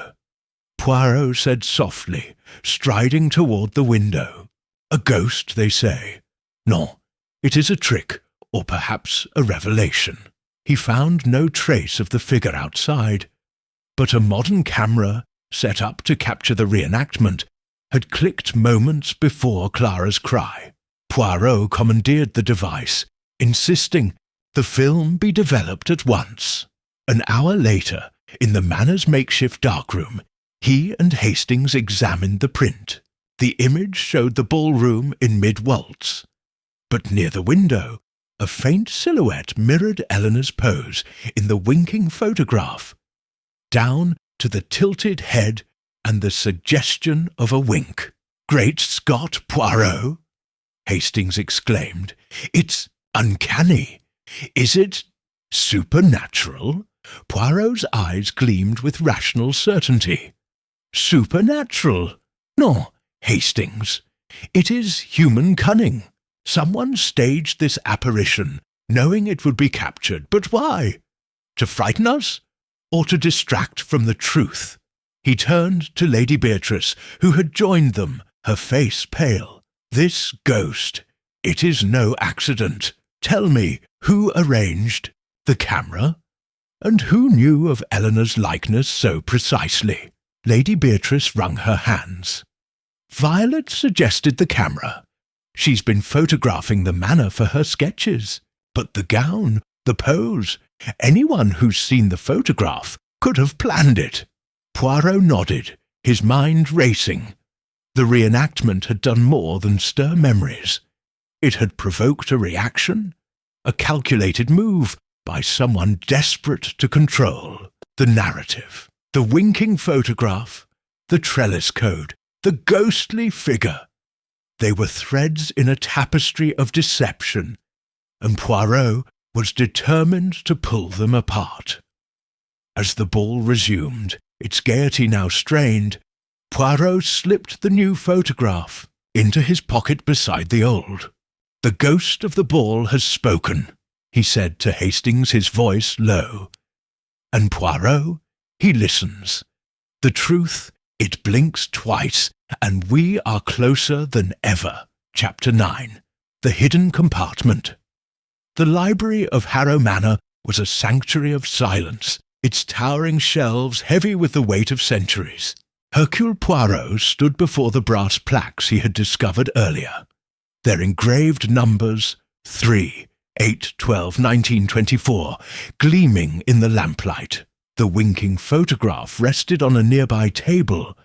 Poirot said softly, striding toward the window. "A ghost, they say. No, it is a trick, or perhaps a revelation." He found no trace of the figure outside, but a modern camera, set up to capture the reenactment, had clicked moments before Clara's cry. Poirot commandeered the device, insisting the film be developed at once. An hour later, in the Manor's makeshift darkroom, he and Hastings examined the print. The image showed the ballroom in mid-waltz, but near the window, a faint silhouette mirrored Eleanor's pose in the winking photograph, down to the tilted head and the suggestion of a wink. "Great Scott, Poirot!" Hastings exclaimed. "It's uncanny. Is it supernatural?" Poirot's eyes gleamed with rational certainty. "Supernatural? No, Hastings. It is human cunning. Someone staged this apparition, knowing it would be captured. But why? To frighten us? Or to distract from the truth?" He turned to Lady Beatrice, who had joined them, her face pale. "This ghost, it is no accident. Tell me, who arranged the camera? And who knew of Eleanor's likeness so precisely?" Lady Beatrice wrung her hands. "Violet suggested the camera. She's been photographing the Manor for her sketches. But the gown, the pose, anyone who's seen the photograph could have planned it." Poirot nodded, his mind racing. The reenactment had done more than stir memories. It had provoked a reaction, a calculated move by someone desperate to control the narrative. The winking photograph, the trellis code, the ghostly figure. They were threads in a tapestry of deception, and Poirot was determined to pull them apart. As the ball resumed, its gaiety now strained, Poirot slipped the new photograph into his pocket beside the old. "The ghost of the ball has spoken," he said to Hastings, his voice low. And Poirot, He listens. The truth, it blinks twice, and we are closer than ever. Chapter 9. The Hidden Compartment. The library of Harrow Manor was a sanctuary of silence, its towering shelves heavy with the weight of centuries. Hercule Poirot stood before the brass plaques he had discovered earlier. Their engraved numbers 3, 8, 12, 19, 24, gleaming in the lamplight. The winking photograph rested on a nearby table,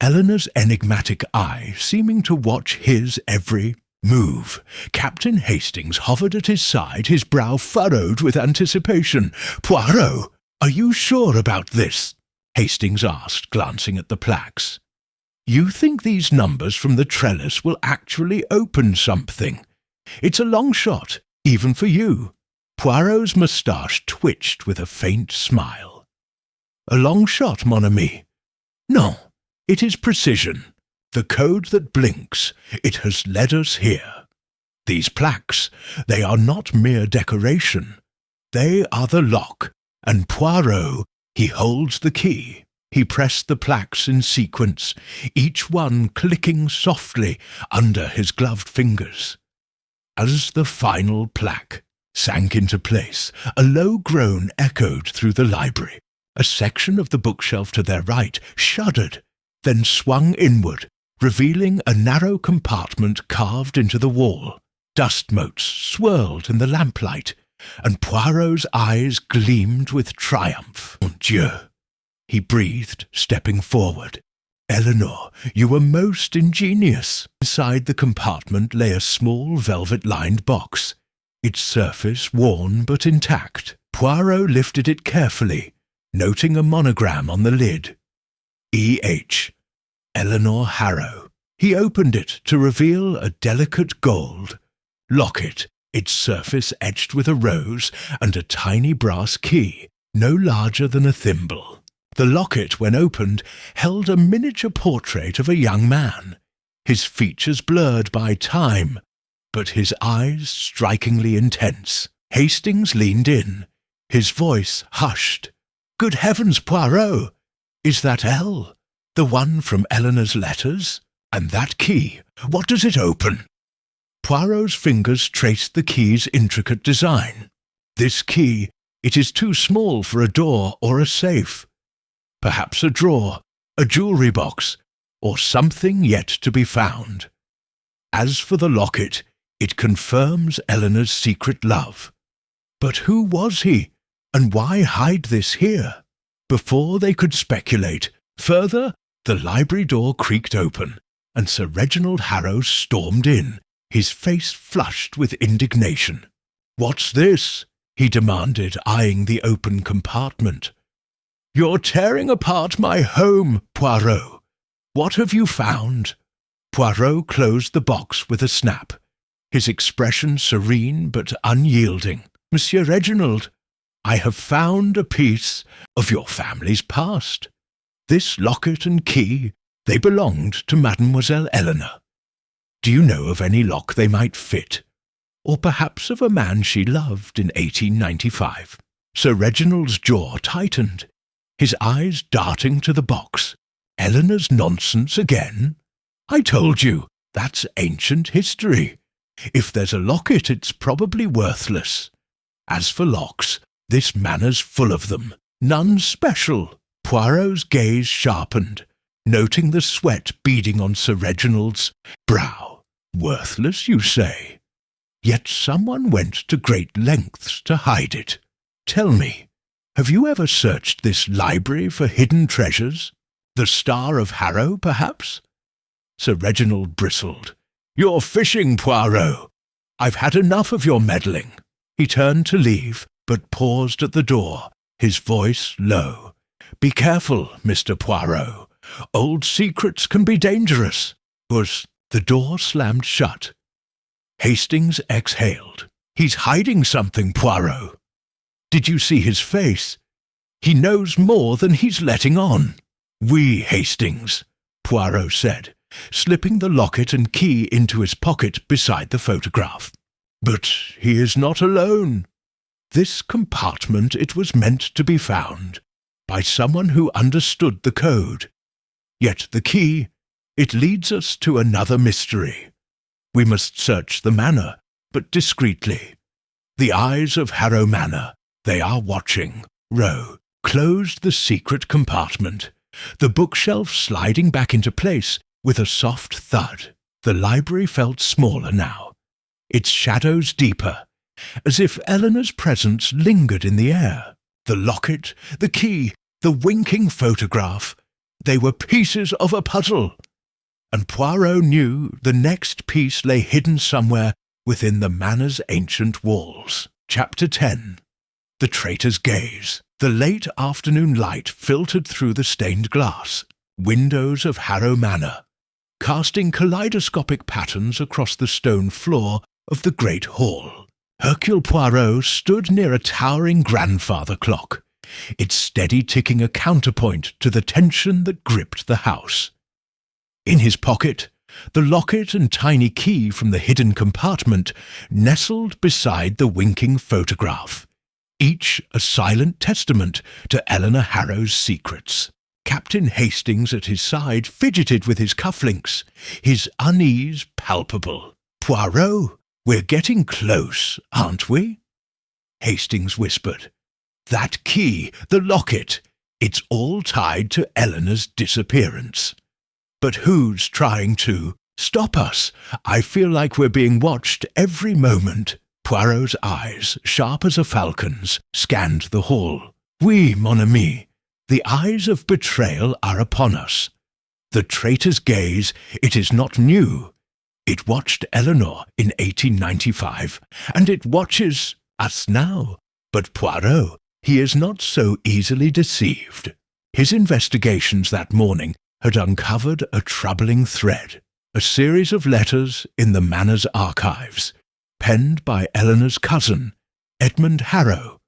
Eleanor's enigmatic eye seeming to watch his every move. Captain Hastings hovered at his side, his brow furrowed with anticipation. "Poirot, are you sure about this?" Hastings asked, glancing at the plaques. "You think these numbers from the trellis will actually open something? It's a long shot, even for you." Poirot's moustache twitched with a faint smile. "A long shot, mon ami? No, it is precision. The code that blinks, it has led us here. These plaques, they are not mere decoration. They are the lock, and Poirot, he holds the key." He pressed the plaques in sequence, each one clicking softly under his gloved fingers. As the final plaque sank into place, a low groan echoed through the library. A section of the bookshelf to their right shuddered, then swung inward, revealing a narrow compartment carved into the wall. Dust motes swirled in the lamplight, and Poirot's eyes gleamed with triumph. "Mon Dieu!" he breathed, stepping forward. "Eleanor, you were most ingenious." Inside the compartment lay a small velvet-lined box, its surface worn but intact. Poirot lifted it carefully, noting a monogram on the lid. E.H. Eleanor Harrow. He opened it to reveal a delicate gold locket, its surface etched with a rose and a tiny brass key, no larger than a thimble. The locket, when opened, held a miniature portrait of a young man, his features blurred by time, but his eyes strikingly intense. Hastings leaned in, his voice hushed. "Good heavens, Poirot! Is that L, the one from Eleanor's letters? And that key, what does it open?" Poirot's fingers traced the key's intricate design. "This key, it is too small for a door or a safe. Perhaps a drawer, a jewellery box, or something yet to be found. As for the locket, it confirms Eleanor's secret love. But who was he, and why hide this here?" Before they could speculate further, the library door creaked open, and Sir Reginald Harrow stormed in, his face flushed with indignation. "What's this?" he demanded, eyeing the open compartment. "You're tearing apart my home, Poirot. What have you found?" Poirot closed the box with a snap, his expression serene but unyielding. "Monsieur Reginald, I have found a piece of your family's past. This locket and key, they belonged to Mademoiselle Eleanor. Do you know of any lock they might fit? Or perhaps of a man she loved in 1895? Sir Reginald's jaw tightened, his eyes darting to the box. "Eleanor's nonsense again? I told you, that's ancient history. If there's a locket, it's probably worthless. As for locks, this manor's full of them. None special." Poirot's gaze sharpened, noting the sweat beading on Sir Reginald's brow. "Worthless, you say? Yet someone went to great lengths to hide it. Tell me, have you ever searched this library for hidden treasures? The Star of Harrow, perhaps?" Sir Reginald bristled. "You're fishing, Poirot. I've had enough of your meddling." He turned to leave, but paused at the door, his voice low. "Be careful, Mr. Poirot. Old secrets can be dangerous." The door slammed shut. Hastings exhaled. "He's hiding something, Poirot. Did you see his face? He knows more than he's letting on." "Oui, Hastings," Poirot said, slipping the locket and key into his pocket beside the photograph. "But he is not alone. This compartment, it was meant to be found by someone who understood the code. Yet the key, it leads us to another mystery. We must search the manor, but discreetly. The eyes of Harrow Manor, they are watching. Rowe closed the secret compartment, the bookshelf sliding back into place with a soft thud. The library felt smaller now, its shadows deeper, as if Eleanor's presence lingered in the air. The locket, the key, the winking photograph, they were pieces of a puzzle. And Poirot knew the next piece lay hidden somewhere within the manor's ancient walls. Chapter 10. The Traitor's Gaze. The late afternoon light filtered through the stained glass windows of Harrow Manor, casting kaleidoscopic patterns across the stone floor of the great hall. Hercule Poirot stood near a towering grandfather clock, its steady ticking a counterpoint to the tension that gripped the house. In his pocket, the locket and tiny key from the hidden compartment nestled beside the winking photograph, each a silent testament to Eleanor Harrow's secrets. Captain Hastings at his side fidgeted with his cufflinks, his unease palpable. "Poirot, we're getting close, aren't we?" Hastings whispered. "That key, the locket, it's all tied to Eleanor's disappearance. But who's trying to stop us? I feel like we're being watched every moment." Poirot's eyes, sharp as a falcon's, scanned the hall. "Oui, mon ami, the eyes of betrayal are upon us. The traitor's gaze, it is not new. It watched Eleanor in 1895, and it watches us now. But Poirot, he is not so easily deceived." His investigations that morning had uncovered a troubling thread, a series of letters in the manor's archives, penned by Eleanor's cousin, Edmund Harrow,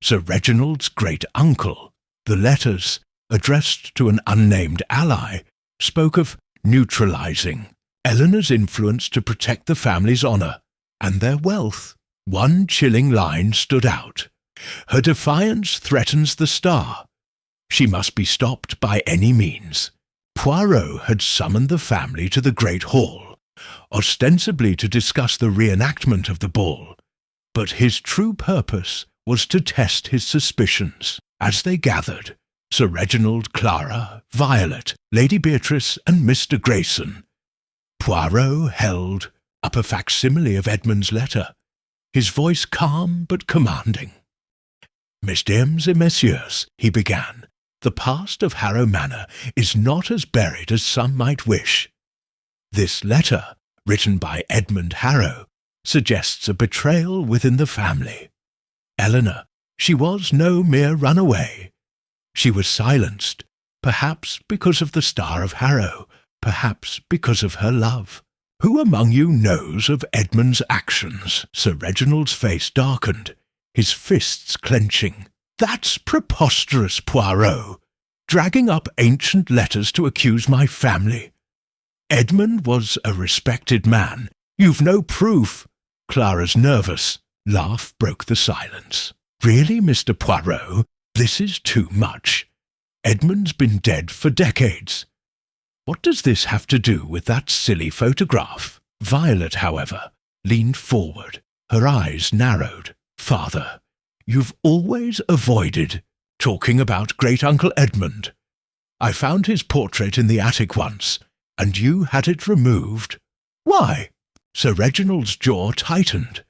Sir Reginald's great-uncle. The letters, addressed to an unnamed ally, spoke of neutralizing Eleanor's influence to protect the family's honour and their wealth. One chilling line stood out. "Her defiance threatens the star. She must be stopped by any means." Poirot had summoned the family to the great hall, ostensibly to discuss the reenactment of the ball, but his true purpose was to test his suspicions. As they gathered, Sir Reginald, Clara, Violet, Lady Beatrice, and Mr. Grayson, Poirot held up a facsimile of Edmund's letter, his voice calm but commanding. "Mesdames et messieurs," he began, "the past of Harrow Manor is not as buried as some might wish. This letter, written by Edmund Harrow, suggests a betrayal within the family. Eleanor, she was no mere runaway. She was silenced, perhaps because of the Star of Harrow, perhaps because of her love. Who among you knows of Edmund's actions?" Sir Reginald's face darkened, his fists clenching. "That's preposterous, Poirot, dragging up ancient letters to accuse my family. Edmund was a respected man. You've no proof." Clara's nervous laugh broke the silence. "Really, Mr. Poirot, this is too much. Edmund's been dead for decades. What does this have to do with that silly photograph?" Violet, however, leaned forward, her eyes narrowed. "Father, you've always avoided talking about great-uncle Edmund. I found his portrait in the attic once, and you had it removed. Why?" Sir Reginald's jaw tightened,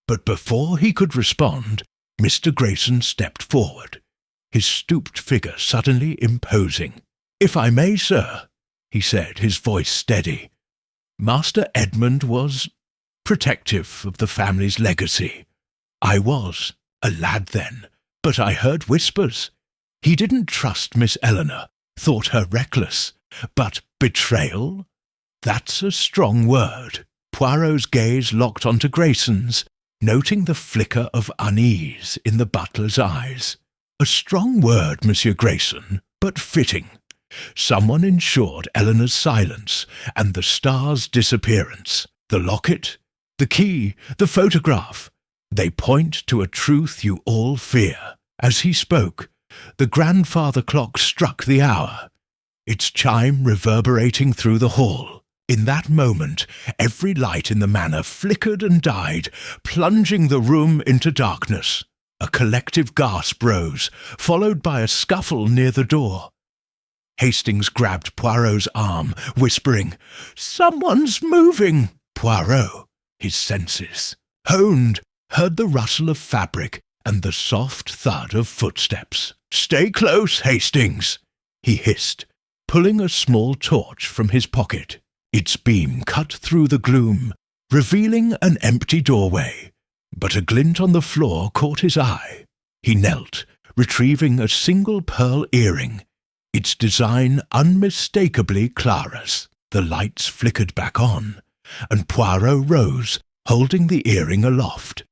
but before he could respond, Mr. Grayson stepped forward, his stooped figure suddenly imposing. "If I may, sir," he said, his voice steady, "Master Edmund was protective of the family's legacy. I was a lad then, but I heard whispers. He didn't trust Miss Eleanor, thought her reckless, but betrayal? That's a strong word." Poirot's gaze locked onto Grayson's, noting the flicker of unease in the butler's eyes. "A strong word, Monsieur Grayson, but fitting. Someone ensured Eleanor's silence and the star's disappearance. The locket, the key, the photograph, they point to a truth you all fear." As he spoke, The grandfather clock struck the hour, its chime reverberating through the hall. In that moment, every light in the manor flickered and died, plunging the room into darkness. A collective gasp rose, followed by a scuffle near the door. Hastings grabbed Poirot's arm, whispering, "Someone's moving!" Poirot, his senses honed, heard the rustle of fabric and the soft thud of footsteps. "Stay close, Hastings," he hissed, pulling a small torch from his pocket. Its beam cut through the gloom, revealing an empty doorway, but a glint on the floor caught his eye. He knelt, retrieving a single pearl earring, its design unmistakably Clara's. The lights flickered back on, and Poirot rose, holding the earring aloft.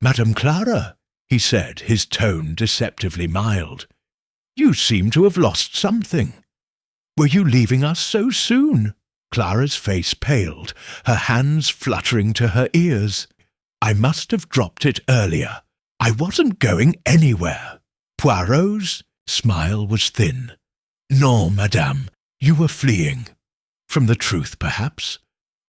"Madame Clara," he said, his tone deceptively mild, "you seem to have lost something. Were you leaving us so soon?" Clara's face paled, her hands fluttering to her ears. "I must have dropped it earlier. I wasn't going anywhere." Poirot's smile was thin. "Non, madame, you were fleeing. From the truth, perhaps?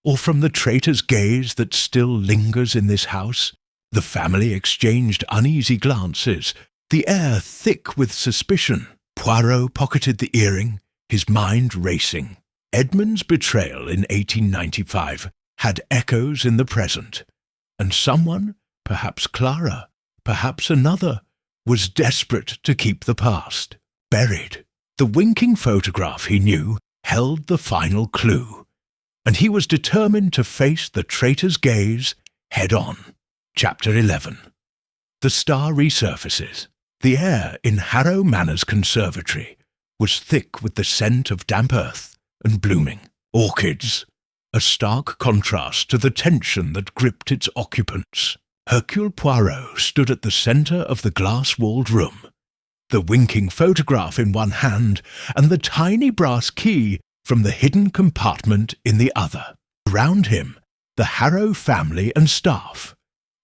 Or from the traitor's gaze that still lingers in this house?" The family exchanged uneasy glances, the air thick with suspicion. Poirot pocketed the earring, his mind racing. Edmund's betrayal in 1895 had echoes in the present, and someone, perhaps Clara, perhaps another, was desperate to keep the past buried. The winking photograph, he knew, held the final clue, and he was determined to face the traitor's gaze head-on. Chapter 11. The star resurfaces. The air in Harrow Manor's conservatory was thick with the scent of damp earth and blooming orchids, a stark contrast to the tension that gripped its occupants. Hercule Poirot stood at the centre of the glass-walled room, the winking photograph in one hand and the tiny brass key from the hidden compartment in the other. Around him, the Harrow family and staff,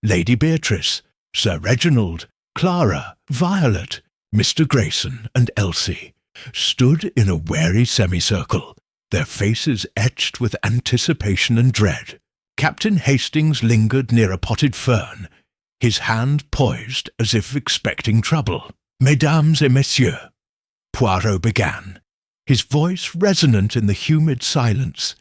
Lady Beatrice, Sir Reginald, Clara, Violet, Mr. Grayson and Elsie, stood in a wary semicircle, their faces etched with anticipation and dread. Captain Hastings lingered near a potted fern, his hand poised as if expecting trouble. "Mesdames et messieurs," Poirot began, his voice resonant in the humid silence.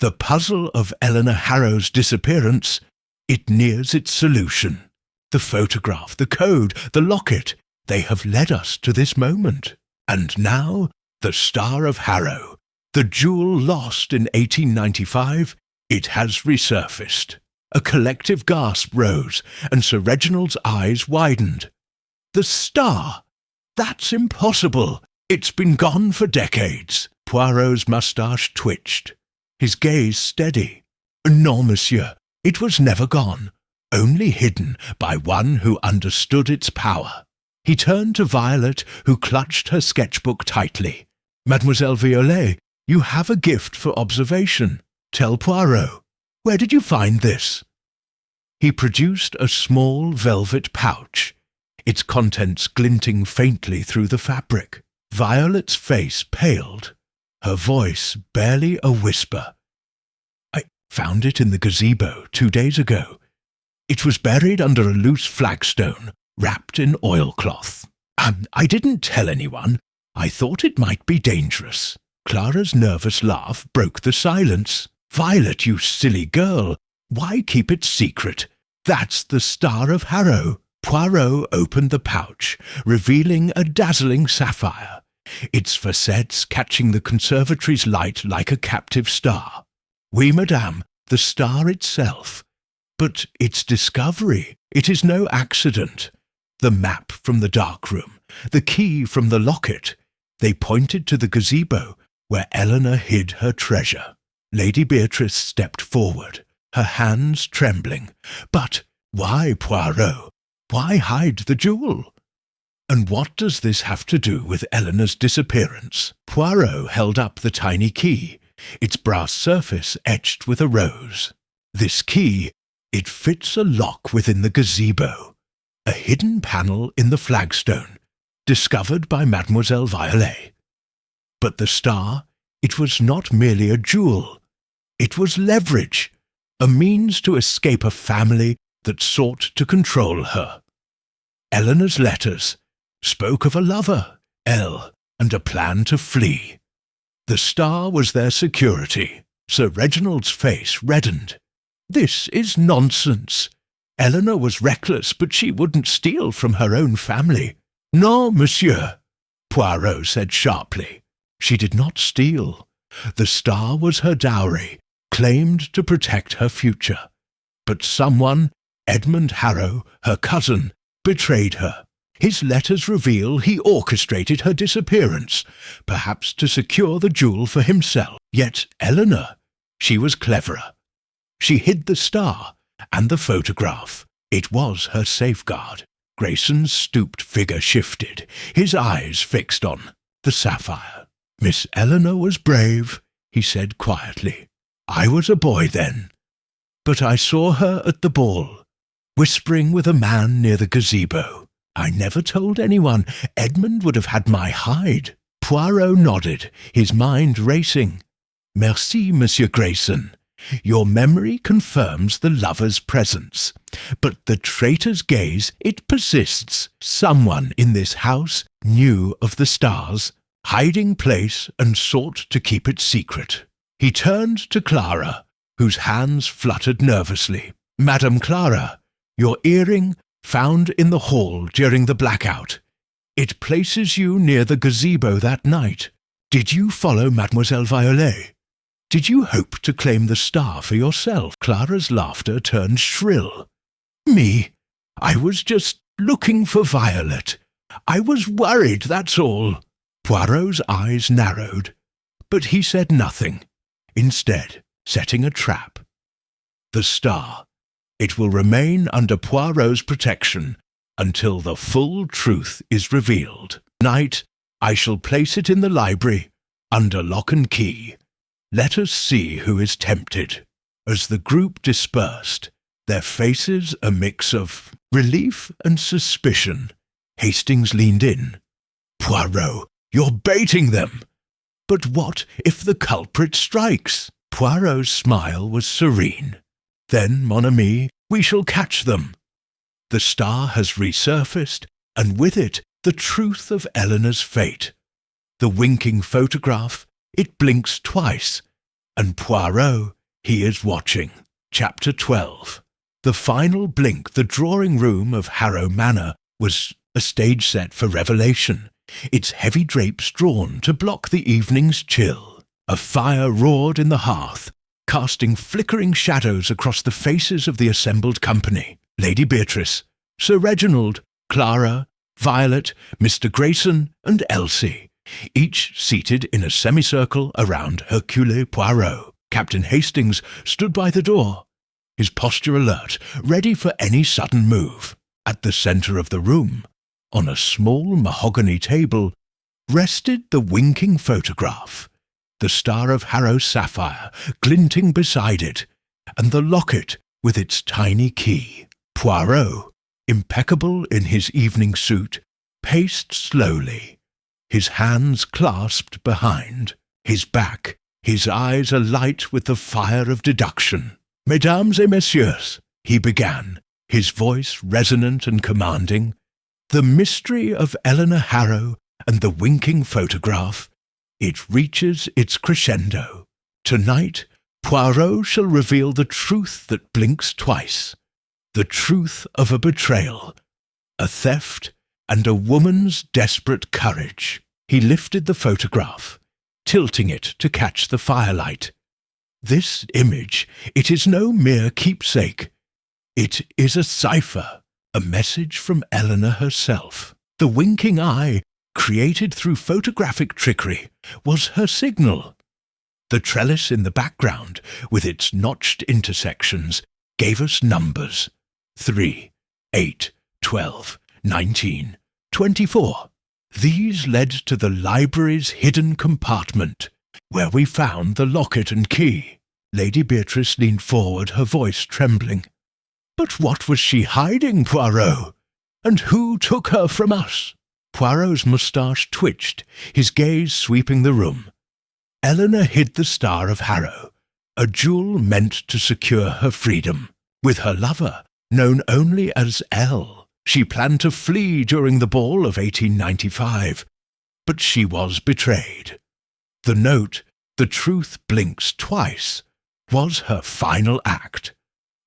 "The puzzle of Eleanor Harrow's disappearance, it nears its solution. The photograph, the code, the locket, they have led us to this moment. And now, the star of Harrow, the jewel lost in 1895, it has resurfaced." A collective gasp rose, and Sir Reginald's eyes widened. "The star? That's impossible. It's been gone for decades." Poirot's moustache twitched, his gaze steady. "Non, monsieur, it was never gone, only hidden by one who understood its power." He turned to Violet, who clutched her sketchbook tightly. "Mademoiselle Violet, you have a gift for observation. Tell Poirot, where did you find this?" He produced a small velvet pouch, its contents glinting faintly through the fabric. Violet's face paled, her voice barely a whisper. "I found it in the gazebo 2 days ago. It was buried under a loose flagstone, wrapped in oilcloth. I didn't tell anyone. I thought it might be dangerous." Clara's nervous laugh broke the silence. "Violet, you silly girl, why keep it secret? That's the star of Harrow." Poirot opened the pouch, revealing a dazzling sapphire, its facets catching the conservatory's light like a captive star. "Oui, madame, the star itself. But its discovery, it is no accident. The map from the darkroom, the key from the locket, they pointed to the gazebo where Eleanor hid her treasure." Lady Beatrice stepped forward, her hands trembling. "But why, Poirot? Why hide the jewel? And what does this have to do with Eleanor's disappearance?" Poirot held up the tiny key, its brass surface etched with a rose. "This key, it fits a lock within the gazebo, a hidden panel in the flagstone. discovered by Mademoiselle Violet. But the star, it was not merely a jewel. It was leverage, a means to escape a family that sought to control her. Eleanor's letters spoke of a lover, L, and a plan to flee. The star was their security. Sir Reginald's face reddened. This is nonsense. Eleanor was reckless, but she wouldn't steal from her own family. Non, monsieur, Poirot said sharply. She did not steal. The star was her dowry, claimed to protect her future. But someone, Edmund Harrow, her cousin, betrayed her. His letters reveal he orchestrated her disappearance, perhaps to secure the jewel for himself. Yet Eleanor, she was cleverer. She hid the star and the photograph. It was her safeguard. Grayson's stooped figure shifted, his eyes fixed on the sapphire. Miss Eleanor was brave, he said quietly. I was a boy then. But I saw her at the ball, whispering with a man near the gazebo. I never told anyone. Edmund would have had my hide. Poirot nodded, his mind racing. Merci, Monsieur Grayson. Your memory confirms the lover's presence. But the traitor's gaze, it persists. Someone in this house knew of the star's hiding place and sought to keep it secret. He turned to Clara, whose hands fluttered nervously. Madame Clara, your earring found in the hall during the blackout. It places you near the gazebo that night. Did you follow Mademoiselle Violet? Did you hope to claim the star for yourself? Clara's laughter turned shrill. Me? I was just looking for Violet. I was worried, that's all. Poirot's eyes narrowed, but he said nothing, instead setting a trap. The star. It will remain under Poirot's protection until the full truth is revealed. Tonight, I shall place it in the library, under lock and key. Let us see who is tempted. As the group dispersed, their faces a mix of relief and suspicion, Hastings leaned in. Poirot, you're baiting them. But what if the culprit strikes? Poirot's smile was serene. Then, mon ami, we shall catch them. The star has resurfaced, and with it the truth of Eleanor's fate. The winking photograph, it blinks twice, and Poirot, he is watching. Chapter 12. The final blink, the drawing-room of Harrow Manor, was a stage set for revelation, its heavy drapes drawn to block the evening's chill. A fire roared in the hearth, casting flickering shadows across the faces of the assembled company. Lady Beatrice, Sir Reginald, Clara, Violet, Mr. Grayson, and Elsie, each seated in a semicircle around Hercule Poirot. Captain Hastings stood by the door, his posture alert, ready for any sudden move. At the centre of the room, on a small mahogany table, rested the winking photograph, the star of Harrow's sapphire glinting beside it, and the locket with its tiny key. Poirot, impeccable in his evening suit, paced slowly, his hands clasped behind, his back, his eyes alight with the fire of deduction. Mesdames et messieurs, he began, his voice resonant and commanding, the mystery of Eleanor Harrow and the winking photograph, it reaches its crescendo. Tonight, Poirot shall reveal the truth that blinks twice, the truth of a betrayal, a theft, and a woman's desperate courage. He lifted the photograph, tilting it to catch the firelight. This image, it is no mere keepsake. It is a cipher, a message from Eleanor herself. The winking eye, created through photographic trickery, was her signal. The trellis in the background, with its notched intersections, gave us numbers. 3, 8, 12, 19, 24. These led to the library's hidden compartment, where we found the locket and key. Lady Beatrice leaned forward, her voice trembling. But what was she hiding, Poirot? And who took her from us? Poirot's moustache twitched, his gaze sweeping the room. Eleanor hid the star of Harrow, a jewel meant to secure her freedom. With her lover, known only as L, she planned to flee during the ball of 1895, but she was betrayed. The note, "The truth blinks twice," was her final act,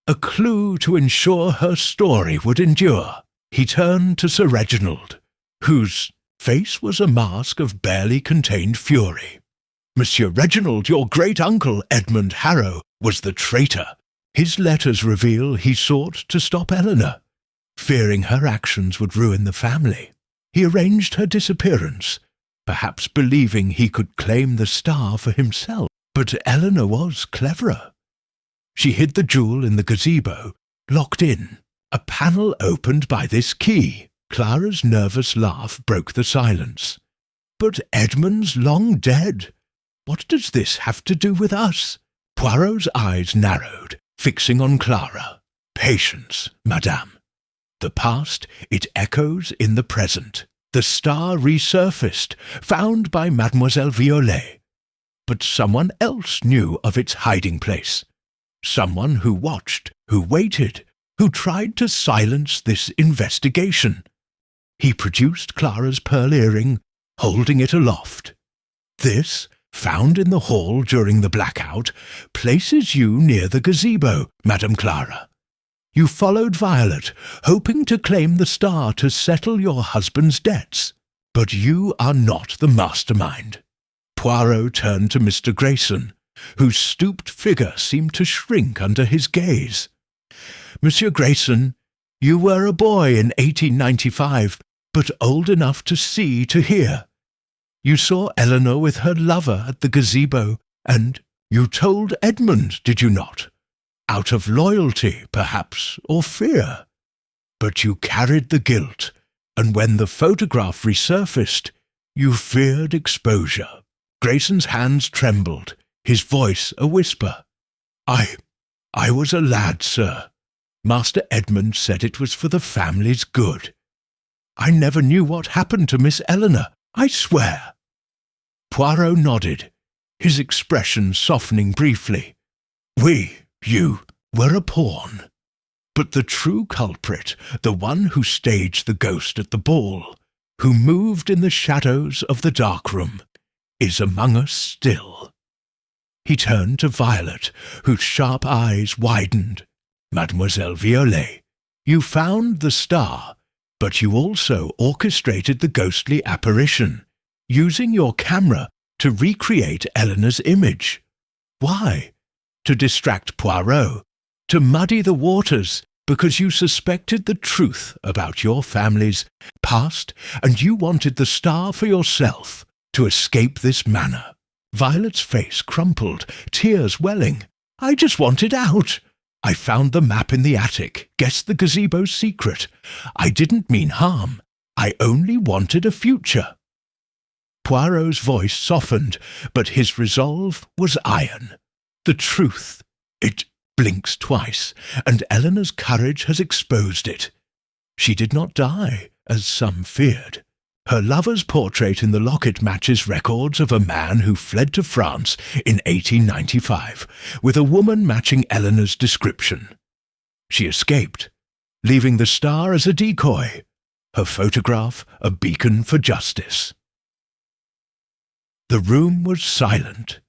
a clue to ensure her story would endure. He turned to Sir Reginald, whose face was a mask of barely contained fury. "Monsieur Reginald, your great-uncle, Edmund Harrow, was the traitor. His letters reveal he sought to stop Eleanor, fearing her actions would ruin the family. He arranged her disappearance, perhaps believing he could claim the star for himself. But Eleanor was cleverer. She hid the jewel in the gazebo, locked in. A panel opened by this key." Clara's nervous laugh broke the silence. "But Edmund's long dead. What does this have to do with us?" Poirot's eyes narrowed, fixing on Clara. "Patience, madame. The past, it echoes in the present. The star resurfaced, found by Mademoiselle Violet. But someone else knew of its hiding place. Someone who watched, who waited, who tried to silence this investigation." He produced Clara's pearl earring, holding it aloft. "This, found in the hall during the blackout, places you near the gazebo, Madame Clara. You followed Violet, hoping to claim the star to settle your husband's debts. But you are not the mastermind." Poirot turned to Mr. Grayson, whose stooped figure seemed to shrink under his gaze. "Monsieur Grayson, you were a boy in 1895, but old enough to see, to hear. You saw Eleanor with her lover at the gazebo, and you told Edmund, did you not? Out of loyalty, perhaps, or fear. But you carried the guilt, and when the photograph resurfaced, you feared exposure." Grayson's hands trembled, his voice a whisper. I was a lad, sir. Master Edmund said it was for the family's good. I never knew what happened to Miss Eleanor, I swear." Poirot nodded, his expression softening briefly. You were a pawn. But the true culprit, the one who staged the ghost at the ball, who moved in the shadows of the dark room, is among us still." He turned to Violet, whose sharp eyes widened. "Mademoiselle Violet, you found the star, but you also orchestrated the ghostly apparition, using your camera to recreate Eleanor's image. Why? To distract Poirot, to muddy the waters, because you suspected the truth about your family's past, and you wanted the star for yourself, to escape this manner." Violet's face crumpled, tears welling. "I just wanted out. I found the map in the attic, guessed the gazebo's secret. I didn't mean harm. I only wanted a future." Poirot's voice softened, but his resolve was iron. "The truth, it blinks twice, and Eleanor's courage has exposed it. She did not die, as some feared. Her lover's portrait in the locket matches records of a man who fled to France in 1895, with a woman matching Eleanor's description. She escaped, leaving the star as a decoy, her photograph a beacon for justice." The room was silent,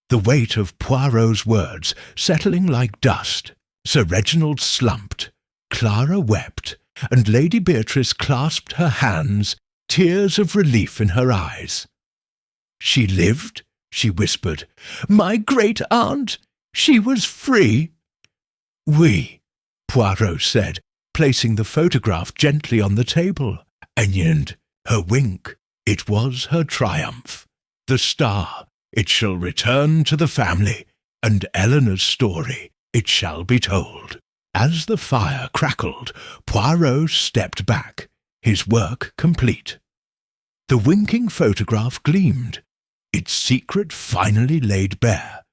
the weight of Poirot's words settling like dust. Sir Reginald slumped, Clara wept, and Lady Beatrice clasped her hands, tears of relief in her eyes. "She lived?" she whispered. "My great-aunt! She was free?" "Oui," Poirot said, placing the photograph gently on the table. And her wink, it was her triumph. The star, it shall return to the family, and Eleanor's story, it shall be told. As the fire crackled, Poirot stepped back, his work complete. The winking photograph gleamed, its secret finally laid bare,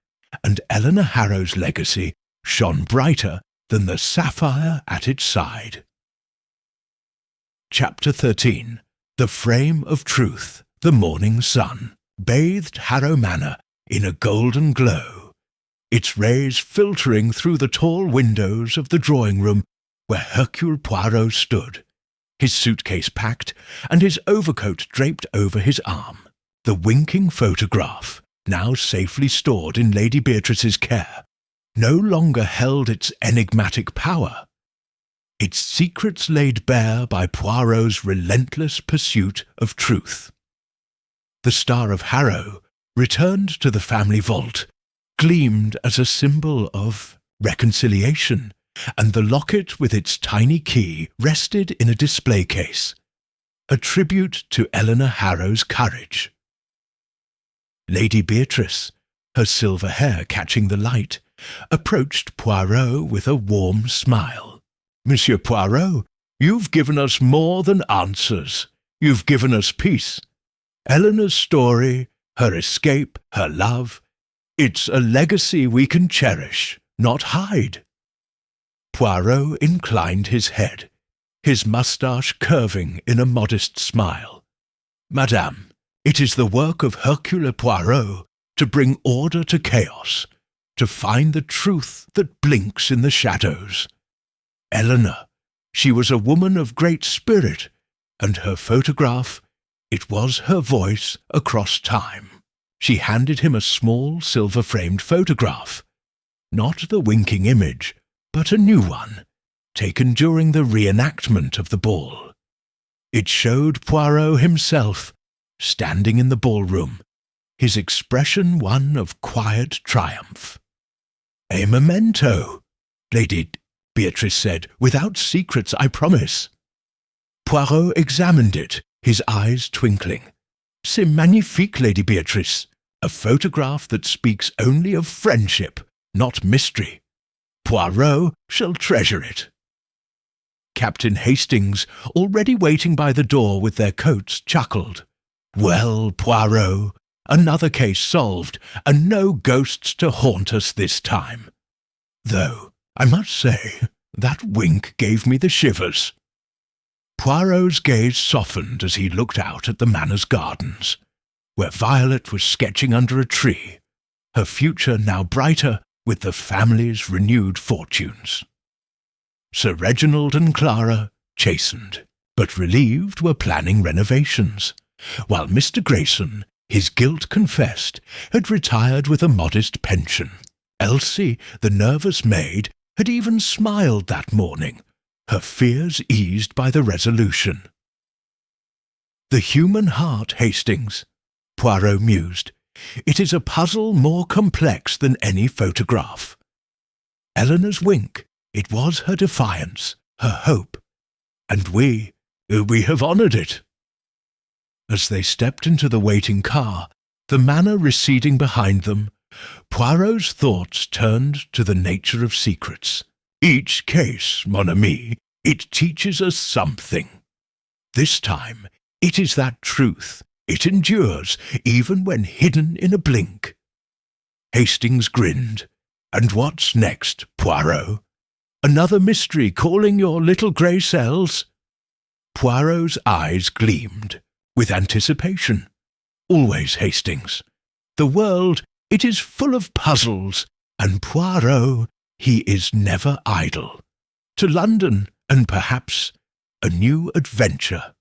and Eleanor Harrow's legacy shone brighter than the sapphire at its side. Chapter 13. The frame of truth, the morning sun, bathed Harrow Manor in a golden glow, its rays filtering through the tall windows of the drawing-room where Hercule Poirot stood, his suitcase packed and his overcoat draped over his arm. The winking photograph, now safely stored in Lady Beatrice's care, no longer held its enigmatic power. Its secrets laid bare by Poirot's relentless pursuit of truth. The Star of Harrow, returned to the family vault, gleamed as a symbol of reconciliation, and the locket with its tiny key rested in a display case, a tribute to Eleanor Harrow's courage. Lady Beatrice, her silver hair catching the light, approached Poirot with a warm smile. "Monsieur Poirot, you've given us more than answers. You've given us peace. Eleanor's story, her escape, her love, it's a legacy we can cherish, not hide." Poirot inclined his head, his moustache curving in a modest smile. "Madame, it is the work of Hercule Poirot to bring order to chaos, to find the truth that blinks in the shadows. Eleanor, she was a woman of great spirit, and her photograph, it was her voice across time." She handed him a small silver-framed photograph, not the winking image, but a new one, taken during the reenactment of the ball. It showed Poirot himself, standing in the ballroom, his expression one of quiet triumph. "A memento," Lady Beatrice said, "without secrets, I promise." Poirot examined it, his eyes twinkling. "C'est magnifique, Lady Beatrice. A photograph that speaks only of friendship, not mystery. Poirot shall treasure it." Captain Hastings, already waiting by the door with their coats, chuckled. "Well, Poirot, another case solved, and no ghosts to haunt us this time. Though, I must say, that wink gave me the shivers." Poirot's gaze softened as he looked out at the manor's gardens, where Violet was sketching under a tree, her future now brighter with the family's renewed fortunes. Sir Reginald and Clara, chastened, but relieved, were planning renovations, while Mr. Grayson, his guilt confessed, had retired with a modest pension. Elsie, the nervous maid, had even smiled that morning, her fears eased by the resolution. "The human heart, Hastings," Poirot mused. "It is a puzzle more complex than any photograph. Eleanor's wink, it was her defiance, her hope, and we have honoured it." As they stepped into the waiting car, the manor receding behind them, Poirot's thoughts turned to the nature of secrets. "Each case, mon ami, it teaches us something. This time, it is that truth. It endures, even when hidden in a blink." Hastings grinned. "And what's next, Poirot? Another mystery calling your little grey cells?" Poirot's eyes gleamed, with anticipation. "Always, Hastings. The world, it is full of puzzles, and Poirot, he is never idle. To London, and perhaps a new adventure."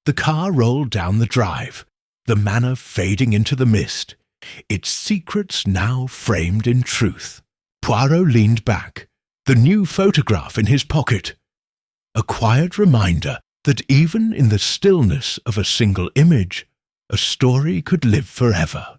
The car rolled down the drive, the manor fading into the mist, its secrets now framed in truth. Poirot leaned back, the new photograph in his pocket, a quiet reminder that even in the stillness of a single image, a story could live forever.